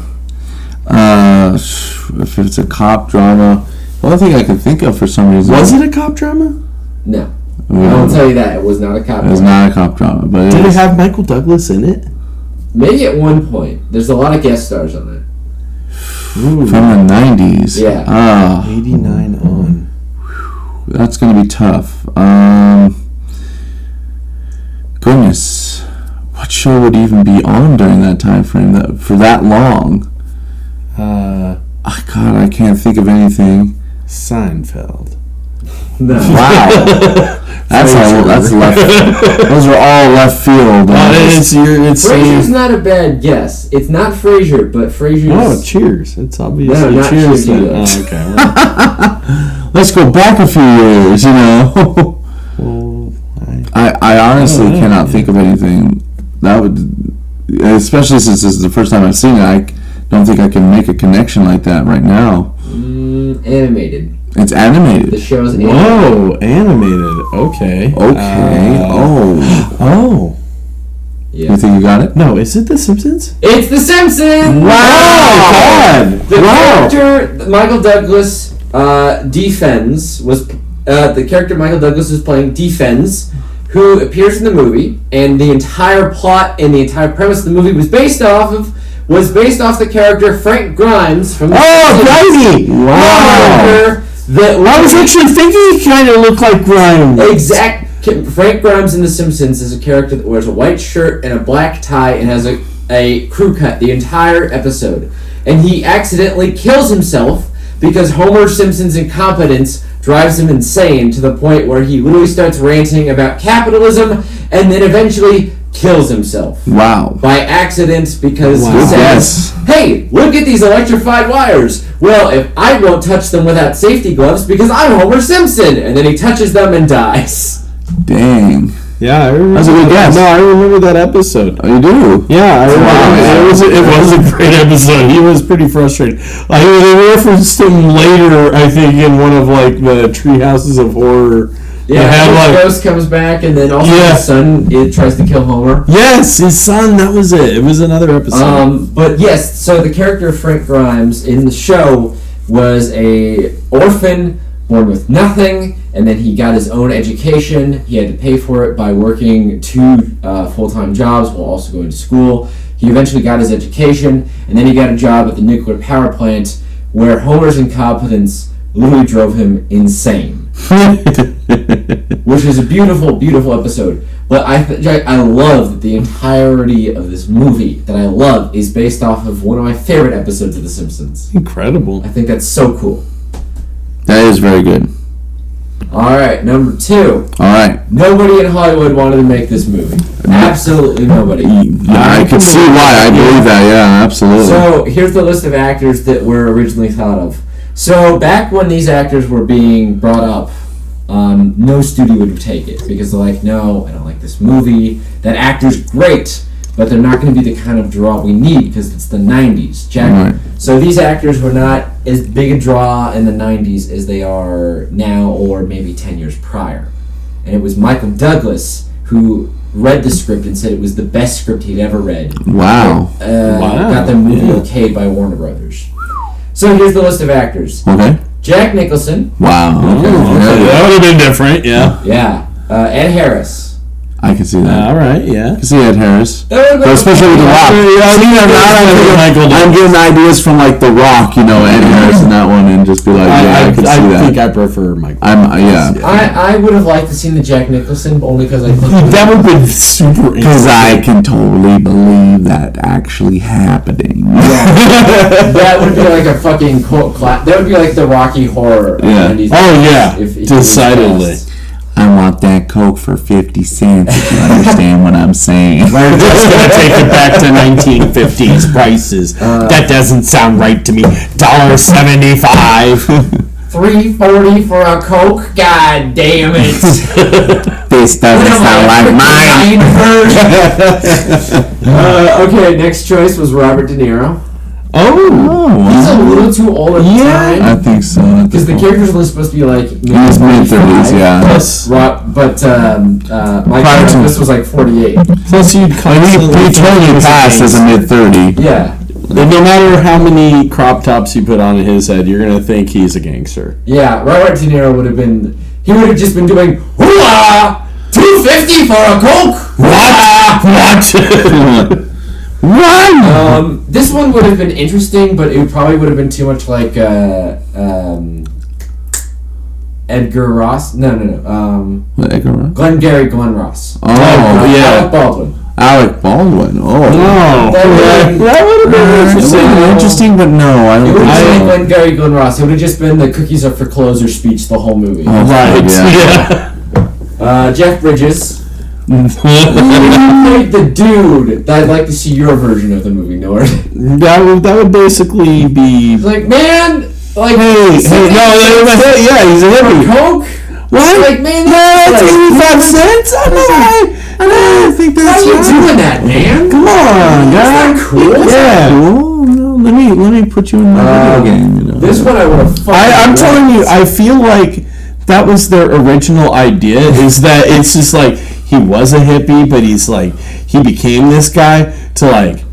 If it's a cop drama, the only thing I can think of for some reason Was it a cop drama? No, I'll tell you that it was not a cop. It was not a cop drama, but Did it have Michael Douglas in it? Maybe at one point. There's a lot of guest stars on it. Ooh, from the 90s. Yeah. 89 on. That's gonna be tough. Goodness, what show would even be on during that time frame for that long? God, I can't think of anything. Seinfeld. No. Wow, that's left. Those are all left field. Frasier's not a bad guess. It's not Frasier, but Frasier's. Oh, Cheers! It's obviously No, not Cheers. Cheers Then. either. Okay. Well, Let's go back a few years. I honestly cannot think of anything that would, especially since this is the first time I've seen it. I don't think I can make a connection like that right now. Animated. It's animated. The show's animated. whoa, animated. Okay. Okay. Oh. Yeah. You think you got it? No, is it The Simpsons? It's The Simpsons! God. The character Michael Douglas defends was the character Michael Douglas was playing defends, who appears in the movie, and the entire plot and the entire premise of the movie was based off the character Frank Grimes from The Grimy! Wow. I was actually thinking he kind of looked like Grimes. Frank Grimes in The Simpsons is a character that wears a white shirt and a black tie and has a crew cut the entire episode. And he accidentally kills himself because Homer Simpson's incompetence drives him insane to the point where he literally starts ranting about capitalism and then eventually kills himself. Wow. By accident, because he Good says, guess. hey, look at these electrified wires. Well, if I won't touch them without safety gloves because I'm Homer Simpson. And then he touches them and dies. Dang. Yeah, I remember. That's a good guess. No, I remember that episode. Oh, you do? Yeah, I remember. Wow. It was a great episode. He was pretty frustrated. Like, they referenced him later, I think, in one of like the Tree Houses of Horror. Yeah, had, his ghost comes back, and then also his son tries to kill Homer. Yes, his son. That was it. It was another episode. But yes, so the character of Frank Grimes in the show was a orphan born with nothing, and then he got his own education. He had to pay for it by working 2 full-time jobs while also going to school. He eventually got his education, and then he got a job at the nuclear power plant where Homer's incompetence literally drove him insane. Which is a beautiful, beautiful episode. But I love that the entirety of this movie that I love is based off of one of my favorite episodes of The Simpsons. Incredible. I think that's so cool. That is very good. Alright, number 2. Alright. Nobody in Hollywood wanted to make this movie. Absolutely nobody. I can see why. I believe that. Yeah, absolutely. So, here's the list of actors that were originally thought of. So, back when these actors were being brought up, no studio would take it because they're like, no, I don't like this movie. That actor's great, but they're not going to be the kind of draw we need because it's the 90s. Right. So these actors were not as big a draw in the 90s as they are now or maybe 10 years prior. And it was Michael Douglas who read the script and said it was the best script he'd ever read. Wow. Got the movie okayed by Warner Brothers. So here's the list of actors. Okay. Jack Nicholson. Wow. That would have been different, yeah. Yeah. Ed Harris. I can see that. All right, yeah. I can see Ed Harris. But especially with The Rock. I'm getting ideas from like The Rock, Ed Harris in that one, and just be like, I can see that. I think I prefer Michael. I would have liked to see the Jack Nicholson only because I think that would have been super interesting. Because I can totally believe that actually happening. Yeah. That would be like a fucking cult class. That would be like the Rocky Horror. Yeah. Oh yeah, if decidedly. I want that Coke for 50 cents, if you understand what I'm saying. We're just going to take it back to 1950s prices. That doesn't sound right to me. $1.75. $3.40 for a Coke? God damn it. This doesn't sound like mine. Okay, next choice was Robert De Niro. Oh, He's a little too old at the time. I think so. Because the character's only supposed to be like mid 30s, yeah. Yes. But Mike Douglas was like 48. Plus, you'd He constantly totally passed as a mid 30. Yeah. No matter how many crop tops you put on his head, you're going to think he's a gangster. Yeah, Robert De Niro would have been... He would have just been doing, hoo-ah! $2.50 for a Coke! What? What? This one would have been interesting, but it probably would have been too much like Edgar Ross. No. Edgar Ross? Glenn Ross. Oh, yeah. Alec Baldwin. Alec Baldwin. Oh. No. That would have been interesting, but no, I It don't would think have so. been Glenn Ross. It would have just been the cookies are for closer speech the whole movie. Oh, Right. yeah. Jeff Bridges. Played the dude that I'd like to see your version of the movie, Nord. That would basically be... Like, man, like, Hey, he's a hippie. Coke? What? Like, man, That's like, 85 cents? I don't think why that's are you right. doing that, man? Come on, guys. Isn't that cool? Yeah. Cool. No, let me put you in my video game. This one I would have fucking I'm telling you, I feel like that was their original idea, is that it's just like, he was a hippie, but he's like, he became this guy to like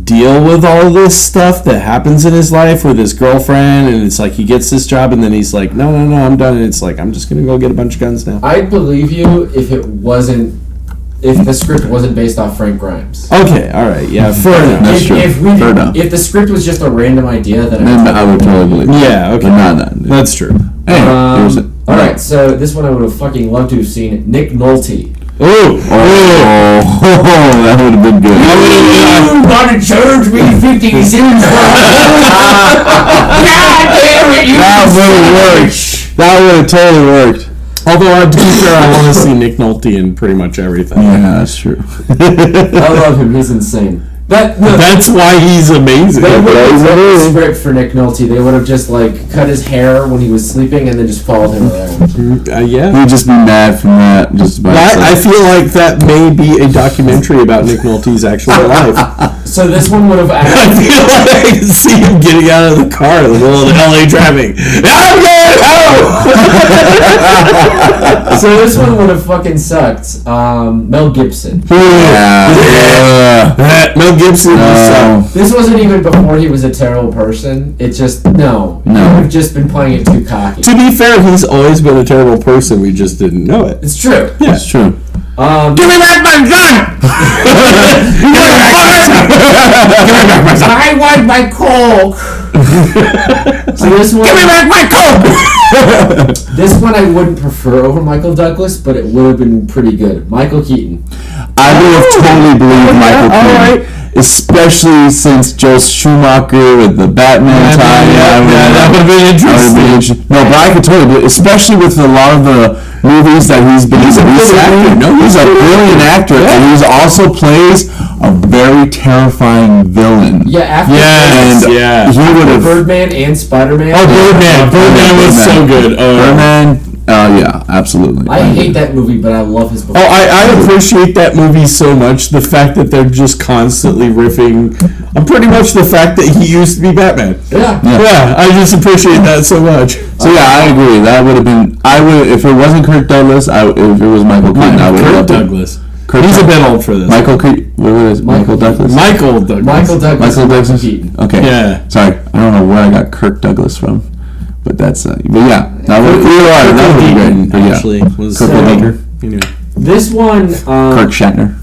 deal with all of this stuff that happens in his life with his girlfriend, and it's like he gets this job and then he's like, no, I'm done, and it's like, I'm just gonna go get a bunch of guns now. I'd believe you if the script wasn't based off Frank Grimes. Okay, alright, yeah, fair enough. That's true. Fair enough. If the script was just a random idea, then I would totally believe it. Yeah, okay. But not that. That's true. Hey, here's it. Alright, so this one I would have fucking loved to have seen. Nick Nolte. Oh, that would have been good. You want to charge me 50 cents? God damn it, you would have worked. That would have totally worked. Although, to be fair, I want to see Nick Nolte in pretty much everything. Yeah, that's true. I love him. He's insane. That's why he's amazing. They would have written a script for Nick Nolte. They would have just cut his hair when he was sleeping and then just followed him around. Yeah. We'd just be mad from that. Just by I feel like that may be a documentary about Nick Nolte's actual life. So this one would have I feel like I can see him getting out of the car in the middle of the LA traffic. I'm going home! So this one would have fucking sucked. Mel Gibson. Yeah. Mel Gibson. This wasn't even before he was a terrible person. It just, no. He would have just been playing it too cocky. To be fair, he's always been a terrible person. We just didn't know it. It's true. Yeah. It's true. Give me back my gun! Give me back my gun! I want my Coke! So this one, Give me back my Coke! This one I wouldn't prefer over Michael Douglas, but it would have been pretty good. Michael Keaton. I would have totally believed Michael Keaton. Especially since Joel Schumacher with the Batman tie. That would have been interesting. No, but I could totally believe, especially with a lot of the movies that he's been in. He's a brilliant actor, and he also plays a very terrifying villain. Yeah, after he would have Birdman and Spider-Man. Oh, Birdman was so good. Birdman. Yeah, absolutely. I hate that movie, but I love his movie. Oh, I appreciate that movie so much. The fact that they're just constantly riffing on pretty much the fact that he used to be Batman. Yeah, I just appreciate that so much. So yeah, I agree. That would have been. I would if it wasn't Kirk Douglas. If it was Michael Keaton, I would have. Kirk Douglas. He's a bit old for this. Michael Keaton. What is it? Michael Douglas? Michael Douglas. Michael Douglas. Keaton. Okay. Yeah. Sorry, I don't know where I got Kirk Douglas from, but that's. But yeah, that would be great. But yeah. Actually, was Kirk Douglas. Anyway. This one. Kirk Shatner.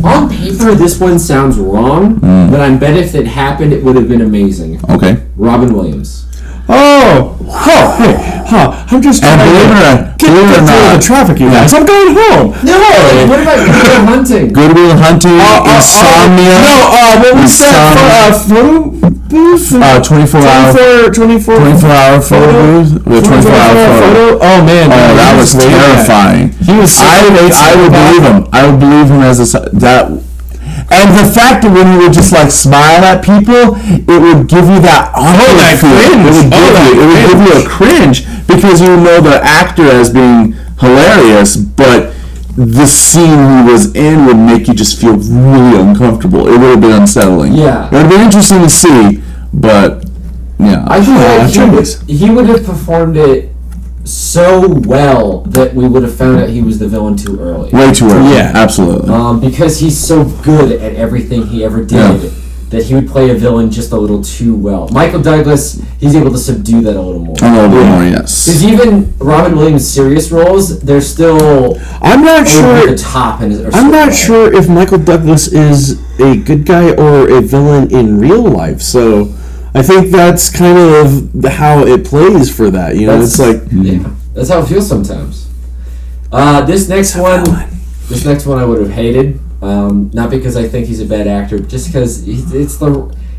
On paper, this one sounds wrong, but I bet if it happened, it would have been amazing. Okay. Robin Williams. I'm just trying to get the traffic, you guys. I'm going home. No, what about Good Will Hunting? Good Will Hunting, Insomnia. What was that? Photo booth? 24-hour photo booth. The 24-hour photo. Oh man, that was terrifying. He was. I would believe him. I would believe him as that. And the fact that when he would just smile at people, it would give you that cringe. It would give you a cringe because you know the actor as being hilarious, but the scene he was in would make you just feel really uncomfortable. It would have been unsettling. Yeah. It would have been interesting to see, but yeah. I feel like he would have performed it so well that we would have found out he was the villain too early. Way too early. Yeah, absolutely. Because he's so good at everything he ever did that he would play a villain just a little too well. Michael Douglas, he's able to subdue that a little more. A little bit more, yes. Because even Robin Williams' serious roles, they're still I'm not sure over the top. I'm not sure if Michael Douglas is a good guy or a villain in real life, so I think that's kind of how it plays for that. You know, it's like that's how it feels sometimes. This next one I would have hated. Not because I think he's a bad actor, but just because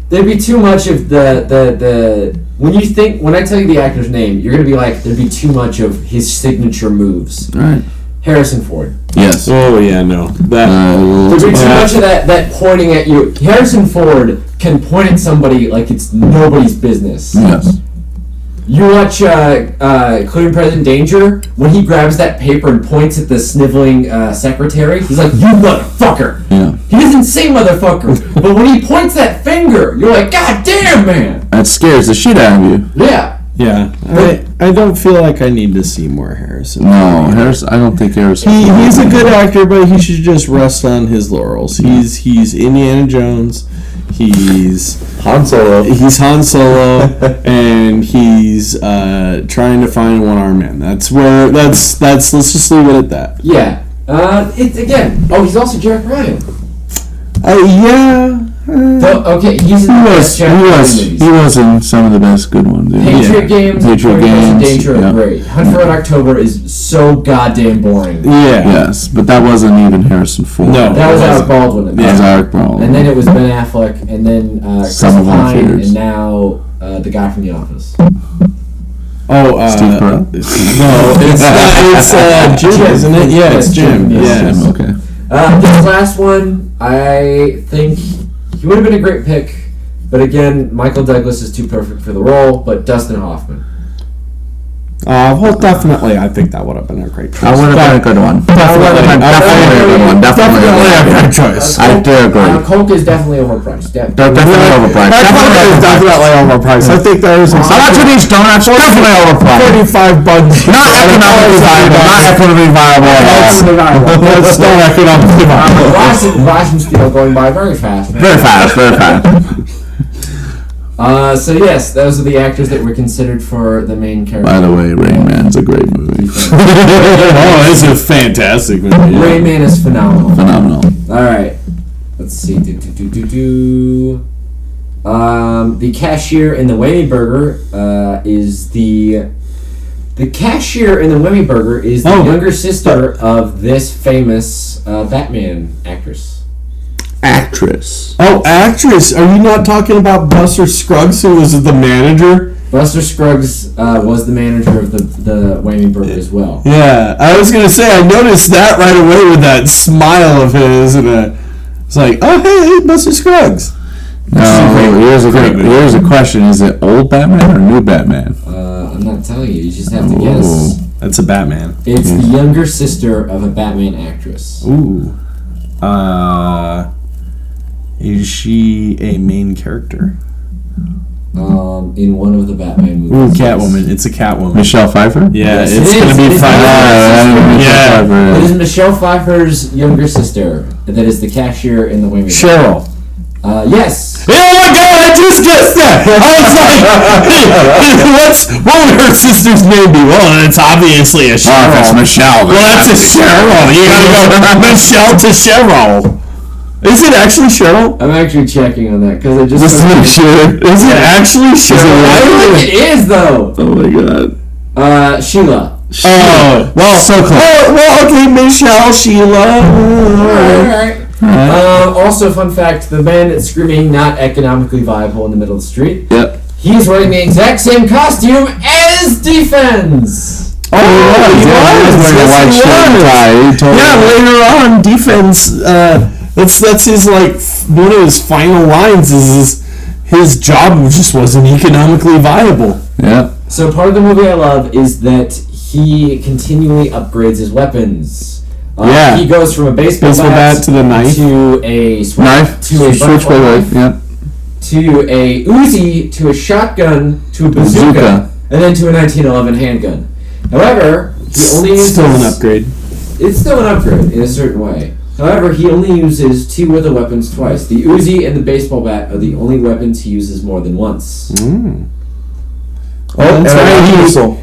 there'd be too much of the when I tell you the actor's name, you're gonna be like, there'd be too much of his signature moves. Right. Harrison Ford. Yes. Oh yeah, no. There'd be too much of that pointing at you. Harrison Ford can point at somebody like it's nobody's business. Yes. You watch Including President Danger, when he grabs that paper and points at the sniveling secretary, he's like, you motherfucker! Yeah. He doesn't say motherfucker, but when he points that finger, you're like, God damn, man! That scares the shit out of you. Yeah. Yeah. I don't feel like I need to see more Harrison. No, I don't think Harrison. He's a good actor, but he should just rest on his laurels. He's Indiana Jones. He's Han Solo. And he's trying to find a one-armed man. That's let's just leave it at that. Yeah. It's again. Oh, he's also Jack Ryan. Yeah. Okay, he's in the best Jack Ryan movies. He was in some of the best good ones. Yeah. Patriot Games, Patriot Games, Danger are great. Hunt for Red October is so goddamn boring. Yeah. Yes, but that wasn't even Harrison Ford. No, that was Alec Baldwin. That was Alec Baldwin. And then it was Ben Affleck, and then Chris Pine, and now the guy from The Office. Steve Carell? No, it's Jim, isn't it? Yeah, it's Jim. Yes. Yeah. Okay. This last one, I think he would have been a great pick, but again, Michael Douglas is too perfect for the role. But Dustin Hoffman. Well, definitely, I think that would have been a great choice. I would have been a good one. Definitely a good one. Definitely a great choice. I do agree. Coke is definitely overpriced. Definitely overpriced. Definitely overpriced. I think that was How much are these donuts? Definitely overpriced. $45. Not economically viable. Not economically viable at all. That's not economically viable. Washington Steel going by very fast. Very fast. Very fast. So yes, those are the actors that were considered for the main character. By the way, Rain Man's a great movie. Oh, it's a fantastic movie. Yeah. Rain Man is phenomenal. Phenomenal. All right, let's see. The cashier in the Whammy Burger is the cashier in the Whammy Burger is the younger sister of this famous Batman actress. Actress. Oh, actress. Are you not talking about Buster Scruggs, who was the manager? Buster Scruggs was the manager of the Whammy Burger as well. Yeah, I was going to say, I noticed that right away with that smile of his, and it's like, oh, hey, Buster Scruggs. Here's a question. Is it old Batman or new Batman? I'm not telling you. You just have to guess. That's a Batman. It's the younger sister of a Batman actress. Ooh. Is she a main character? In one of the Batman movies. Ooh, Catwoman. It's a Catwoman. Michelle Pfeiffer? Yeah, Yes, it's it going is. to It be is fun. Michelle Yeah. It is Michelle Pfeiffer's younger sister that is the cashier in the Whammy Cheryl. Burger. Yes. Oh my god, I just guessed that! I was like, what would her sister's name be? Well, it's obviously a Cheryl. Oh, if it's Michelle. Well, that's a Cheryl. You gotta go Michelle to Cheryl. Is it actually Cheryl? I'm actually checking on that because I just. Just to make sure. Is it actually Cheryl? I don't think it is though. Oh my god. Sheila. Oh, well, so close. Well, okay, Michelle, Sheila. Alright. Also, fun fact: the man that's screaming "not economically viable" in the middle of the street. Yep. He's wearing the exact same costume as Defense. Oh, he was wearing a white shirt and tie. He totally Yeah, later on, Defense. That's his one of his final lines is his job just wasn't economically viable. Yeah. So part of the movie I love is that he continually upgrades his weapons. Yeah. He goes from a baseball bat to the knife. to a Knife. to a Switchblade butterfly knife. Yep. to a Uzi to a shotgun to a bazooka, Bazooka. and then to a 1911 handgun. However, he only uses Still an upgrade. It's still an upgrade in a certain way. However, he only uses two of the weapons twice. The Uzi and the baseball bat are the only weapons he uses more than once. Oh, that's right.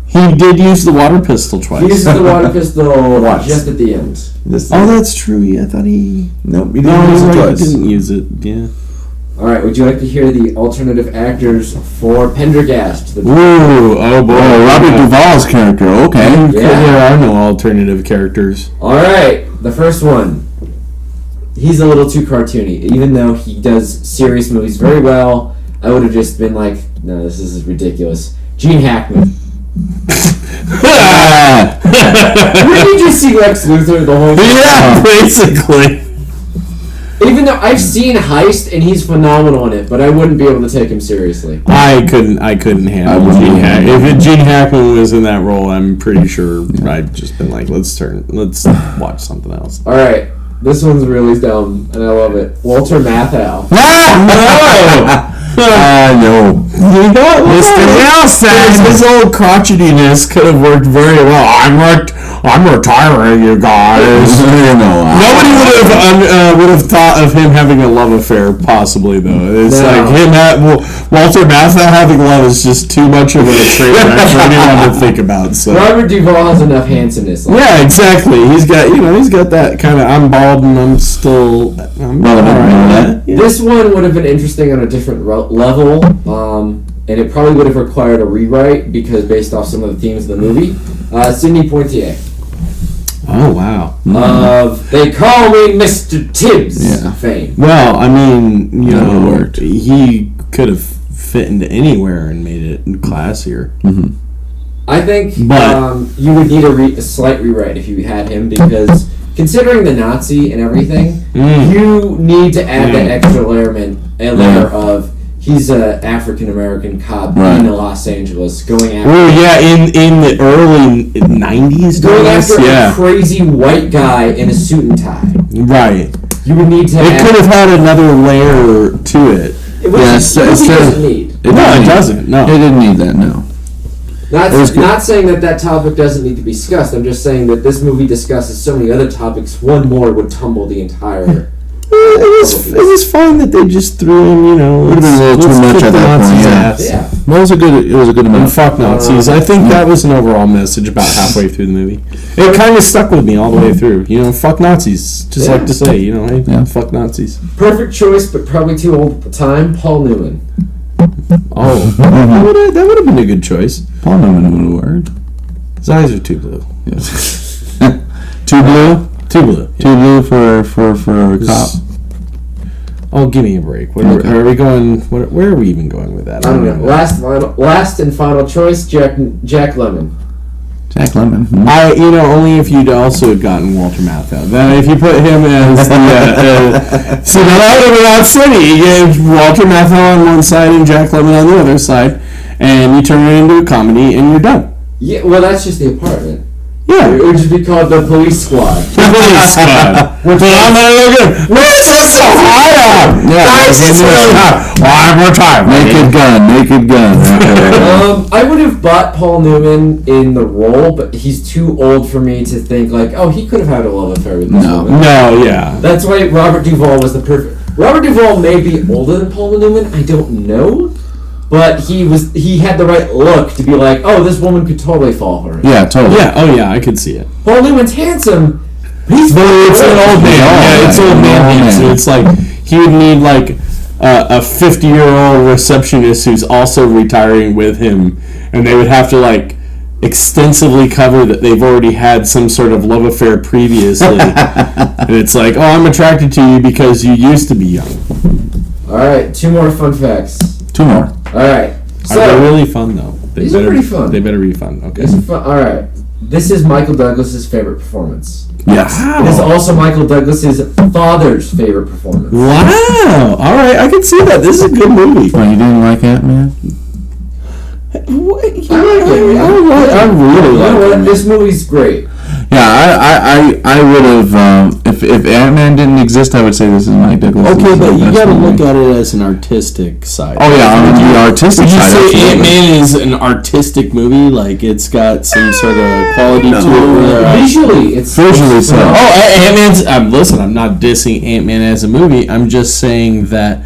He did use the water pistol twice. He uses the water pistol Once. just at the end. Oh, that's true. Yeah, I thought he. Nope. He No, didn't use it he twice. didn't use it. Yeah. All right, would you like to hear the alternative actors for Pendergast? Ooh, oh boy. Oh, Robert Duvall's character. Okay. Yeah. There are no alternative characters. All right, the first one. He's a little too cartoony. Even though he does serious movies very well, I would have just been like, no, this is ridiculous. Gene Hackman. Where did you see Lex Luthor the whole time? Yeah, basically. Even though I've seen Heist and he's phenomenal in it, but I wouldn't be able to take him seriously. I couldn't handle wouldn't Gene either. Hackman. If Gene Hackman was in that role, I'm pretty sure I'd just been like, let's watch something else. All right, this one's really dumb, and I love it. Walter Matthau. No. Mr. Nelson, his old crotchetiness could have worked very well. I'm retiring, you guys. Nobody would have thought of him having a love affair, possibly though. It's No. like Walter Matthau having love is just too much of a train wreck for anyone to think about. So. Robert Duvall has enough handsomeness. Yeah, exactly. He's got that kind of I'm bald and I'm all right. Yeah. This one would have been interesting on a different level, and it probably would have required a rewrite because based off some of the themes of the movie. Sidney Poitier. Oh wow. Of They Call Me Mr. Tibbs Yeah. fame. Well, I mean, That would've worked. he could have fit into anywhere and made it classier. I think But- you would need a slight rewrite if you had him, because considering the Nazi and everything, you need to add that extra layer of he's an African American cop in Los Angeles going after. Oh yeah, in the early '90s, Going after a crazy white guy in a suit and tie. Right. You would need to. It could have had another layer to it. It doesn't need. It doesn't. No, It didn't need that. No. Not saying that topic doesn't need to be discussed. I'm just saying that this movie discusses so many other topics. One more would tumble the entire. It was fine that they just threw in, Would have been a little too much at that point. Yeah. Well, it was a good amount. And fuck Nazis. I think that was an overall message about halfway through the movie. It kind of stuck with me all the way through. Fuck Nazis. Just like to say, hey, fuck Nazis. Perfect choice, but probably too old at the time. Paul Newman. Oh, that would have been a good choice. Paul Newman would have worked. His eyes are too blue. Yes. Too blue. Too blue. Too blue for a cop. Oh, give me a break. Where are we going? Where are we even going with that? I don't know. Last and final choice, Jack Lemmon. Jack Lemmon. Only if you'd also had gotten Walter Matthau. Then if you put him as the so now that would have been outstanding. You get Walter Matthau on one side and Jack Lemmon on the other side, and you turn it into a comedy, and you're done. Yeah, well, that's just the apartment. Yeah. It would just be called the Police Squad. The Police Squad. But I'm not looking. Where's this so high up? Yeah. We're tired. Naked gun. I would have bought Paul Newman in the role, but he's too old for me to think he could have had a love affair with this woman. No, yeah. That's why Robert Duvall was the perfect. Robert Duvall may be older than Paul Newman. I don't know. But he had the right look to be like, oh, this woman could totally fall for him. Yeah, totally. Yeah, oh yeah, I could see it. Paul Newman's handsome. It's an old man. Yeah, it's old man. So it's like he would need a 50-year-old receptionist who's also retiring with him, and they would have to extensively cover that they've already had some sort of love affair previously. And it's like, oh, I'm attracted to you because you used to be young. All right, 2 more fun facts. 2 more. All right. So, are they really fun though? These are pretty fun. They better be fun. Okay. These are fun. All right. This is Michael Douglas's favorite performance. Yes. It is also Michael Douglas's father's favorite performance. Wow. All right, I can see that. This is a good movie. Well, you didn't like Ant-Man? I really like it. This movie's great. Yeah, I would have, if Ant-Man didn't exist, I would say this is Mike Douglas. Okay, but you gotta look at it as an artistic side. Oh yeah, on the artistic side. Would you say Ant-Man is an artistic movie? Like, it's got some sort of quality to it? Visually, it's... Visually so. Oh, Ant-Man's... listen, I'm not dissing Ant-Man as a movie. I'm just saying that...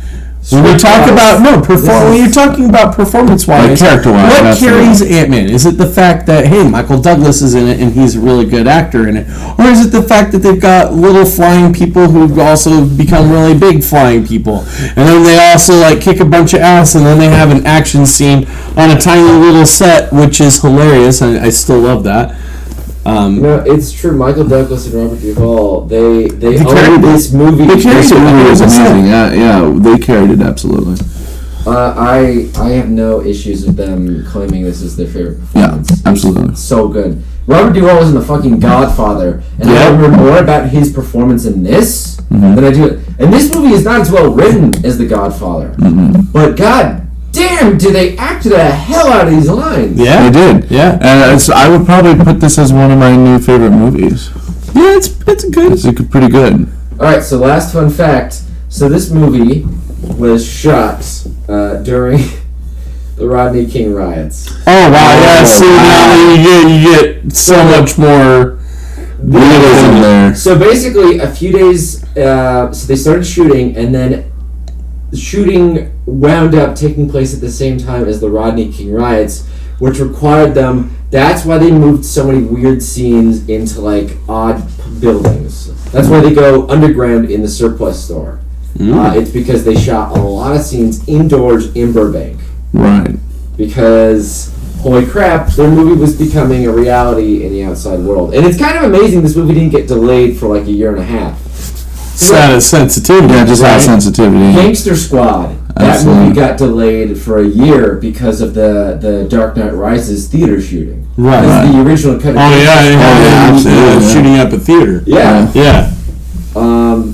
When we talk about when you're talking about performance-wise, character-wise, what carries Ant-Man? Is it the fact that Michael Douglas is in it and he's a really good actor in it, or is it the fact that they've got little flying people who've also become really big flying people, and then they also kick a bunch of ass, and then they have an action scene on a tiny little set, which is hilarious. I still love that. It's true. Michael Douglas and Robert Duvall, they owned this movie. They carried it. It was amazing. Yeah, they carried it absolutely. I have no issues with them claiming this is their favorite performance. Yeah, absolutely. It's so good. Robert Duvall was in the fucking Godfather, and I remember more about his performance in this than I do it. And this movie is not as well written as The Godfather, but God damn, do they act the hell out of these lines? Yeah, they did. Yeah, and I would probably put this as one of my new favorite movies. Yeah, it's good. It's pretty good. All right, so last fun fact. So this movie was shot during the Rodney King riots. Oh wow! Yeah, so now you get so much more realism there. So basically, a few days. So they started shooting, and then the shooting wound up taking place at the same time as the Rodney King riots, which required them. That's why they moved so many weird scenes into odd buildings. That's why they go underground in the surplus store. It's because they shot a lot of scenes indoors in Burbank. Right. Because, holy crap, their movie was becoming a reality in the outside world. And it's kind of amazing this movie didn't get delayed for a year and a half. sensitivity. Yeah, just out of sensitivity. Gangster Squad. That Absolutely. movie got delayed for a year because of the Dark Knight Rises theater shooting. Right. Because the original cut. absolutely. Shooting up a theater. Yeah. Yeah.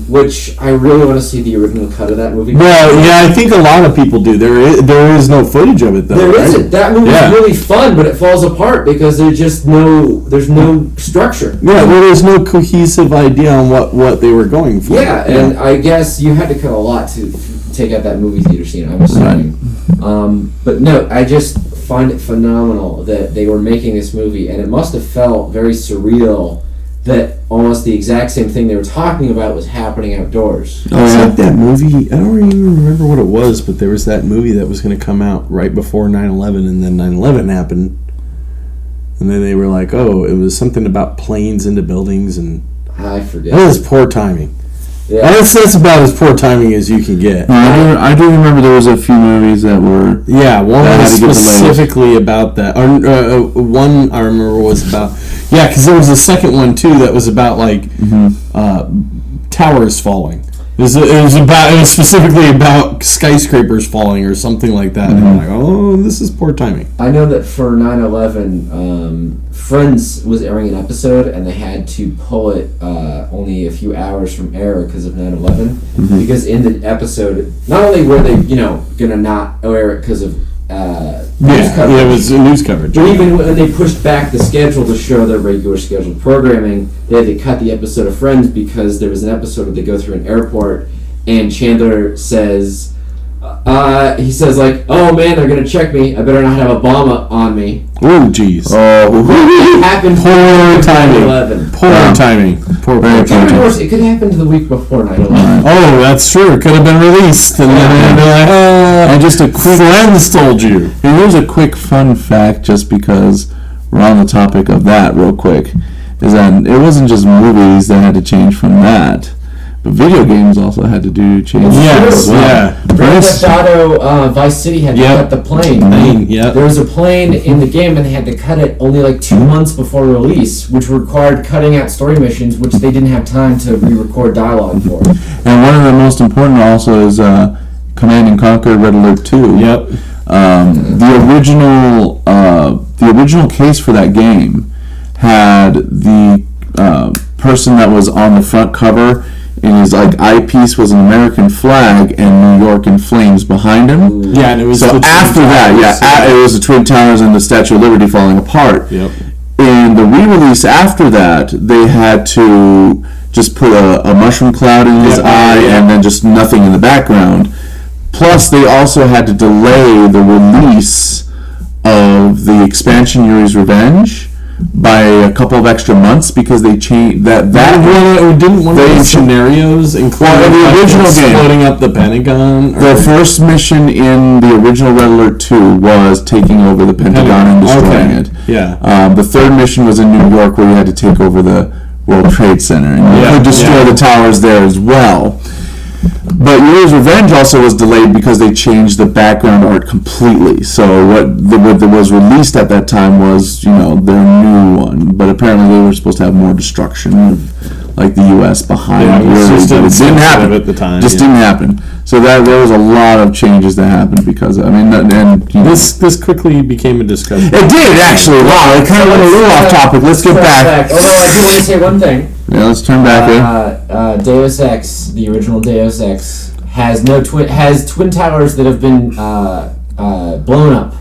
Which I really want to see the original cut of that movie. Well, yeah, I think a lot of people do. There is no footage of it though. There right? isn't. That movie's really fun, but it falls apart because there's no structure. Yeah, well, there's no cohesive idea on what they were going for. Yeah, and I guess you had to cut a lot to take out that movie theater scene, I'm assuming. But no, I just find it phenomenal that they were making this movie, and it must have felt very surreal that almost the exact same thing they were talking about was happening outdoors. It's like that movie, I don't even remember what it was, but there was that movie that was going to come out right before 9/11, and then 9/11 happened. And then they were like, oh, it was something about planes into buildings, and I forget. that was poor timing. Yeah. That's about as poor timing as you can get. I do remember there was a few movies that were... Yeah, one that was had to get delayed. specifically about that. Or, one I remember was about... Yeah, because there was a second one, too, that was about, like, towers falling. It was specifically about skyscrapers falling or something like that. And I'm like, oh, this is poor timing. I know that for 9/11, Friends was airing an episode, and they had to pull it only a few hours from air because of 9/11. Because in the episode, not only were they, gonna not air it because of news coverage, it was news coverage. but even when they pushed back the schedule to show their regular scheduled programming, they had to cut the episode of Friends because there was an episode where they go through an airport, and Chandler says, he says, like, oh man, they're gonna check me. I better not have a bomb on me. Oh, jeez. It happened Poor timing. 9/11. Poor timing. Poor Even timing. worse, it could happen to the week before 9/11. Oh, that's true. It could have been released. And then they'd be like, And just a quick... friends told you. Here's a quick fun fact, just because we're on the topic of that real quick, is that it wasn't just movies that had to change from that, but video games also had to do change. Yes, as well. yeah. Grand Theft Auto Vice City had to cut the plane. Yep. There was a plane in the game, and they had to cut it only like 2 months before release, which required cutting out story missions, which they didn't have time to re-record dialogue for. And one of the most important also is Command and Conquer Red Alert 2. Yep. The original case for that game had the person that was on the front cover, and his eyepiece was an American flag and New York in flames behind him. Yeah, and it was So the Twin after that, Towers. it was the Twin Towers and the Statue of Liberty falling apart. Yep. In the re-release after that, they had to just put a mushroom cloud in his eye and then just nothing in the background. Plus, they also had to delay the release of the expansion Yuri's Revenge by a couple of extra months because they changed that. Didn't one of those scenarios include the original game exploding up the Pentagon? The first mission in the original Red Alert 2 was taking over the Pentagon and destroying it. Yeah. The third mission was in New York where you had to take over the World Trade Center and you could destroy the towers there as well. But Yuri's Revenge also was delayed because they changed the background art completely. So what was released at that time was, their new one. But apparently they were supposed to have more destruction of, like, the U.S. behind Yuri. But it didn't happen at the time. Didn't happen. So there was a lot of changes that happened because, This quickly became a discussion. It did, actually. Wow, it kind of went a little off topic. Let's get back. Although I do want to say one thing. Yeah, let's turn back in. Deus Ex, the original Deus Ex, has twin towers that have been blown up,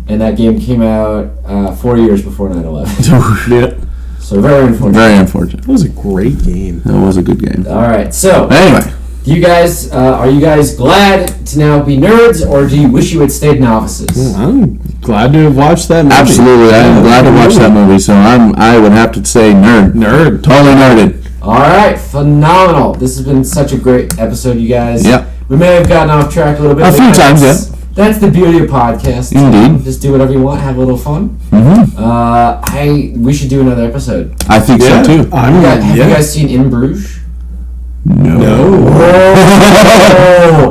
and that game came out 4 years before 9/11. Yeah. So very unfortunate. Very unfortunate. It was a great game. It was a good game. All right, so Anyway. you guys, are you guys glad to now be nerds, or do you wish you had stayed novices? I'm glad to have watched that movie. Absolutely, I'm glad to watch that movie. So I would have to say nerd. Totally nerded. All right, phenomenal. This has been such a great episode, you guys. Yep. We may have gotten off track a little bit. A few times, yeah. That's the beauty of podcasts. Indeed. Just do whatever you want, have a little fun. Mm-hmm. We should do another episode. I think so too. Have you guys seen In Bruges? No.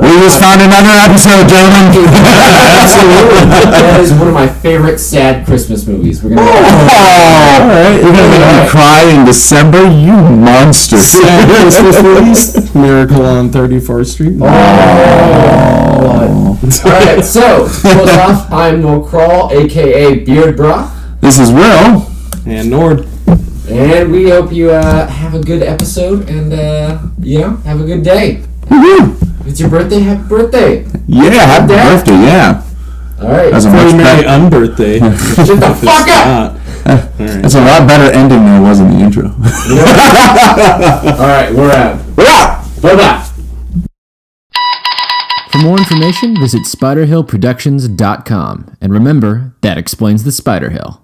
We just found another episode, gentlemen. Absolutely. That is one of my favorite sad Christmas movies. We're gonna. All right. You're gonna make me cry in December, you monster. Christmas movies. Miracle on 34th Street. All right. So close off. I'm No Crawl, aka Beard Broth, This is Will. And Nord. and we hope you have a good episode and have a good day. Woo-hoo. It's your birthday. Happy birthday! Yeah, happy birthday, yeah. All right. That's a Very much Merry better, unbirthday. Shut the fuck up! that's a lot better ending than it was in the intro. All right, we're out. We're out! Bye bye. For more information, visit SpiderHillProductions.com. And remember, that explains the Spider Hill.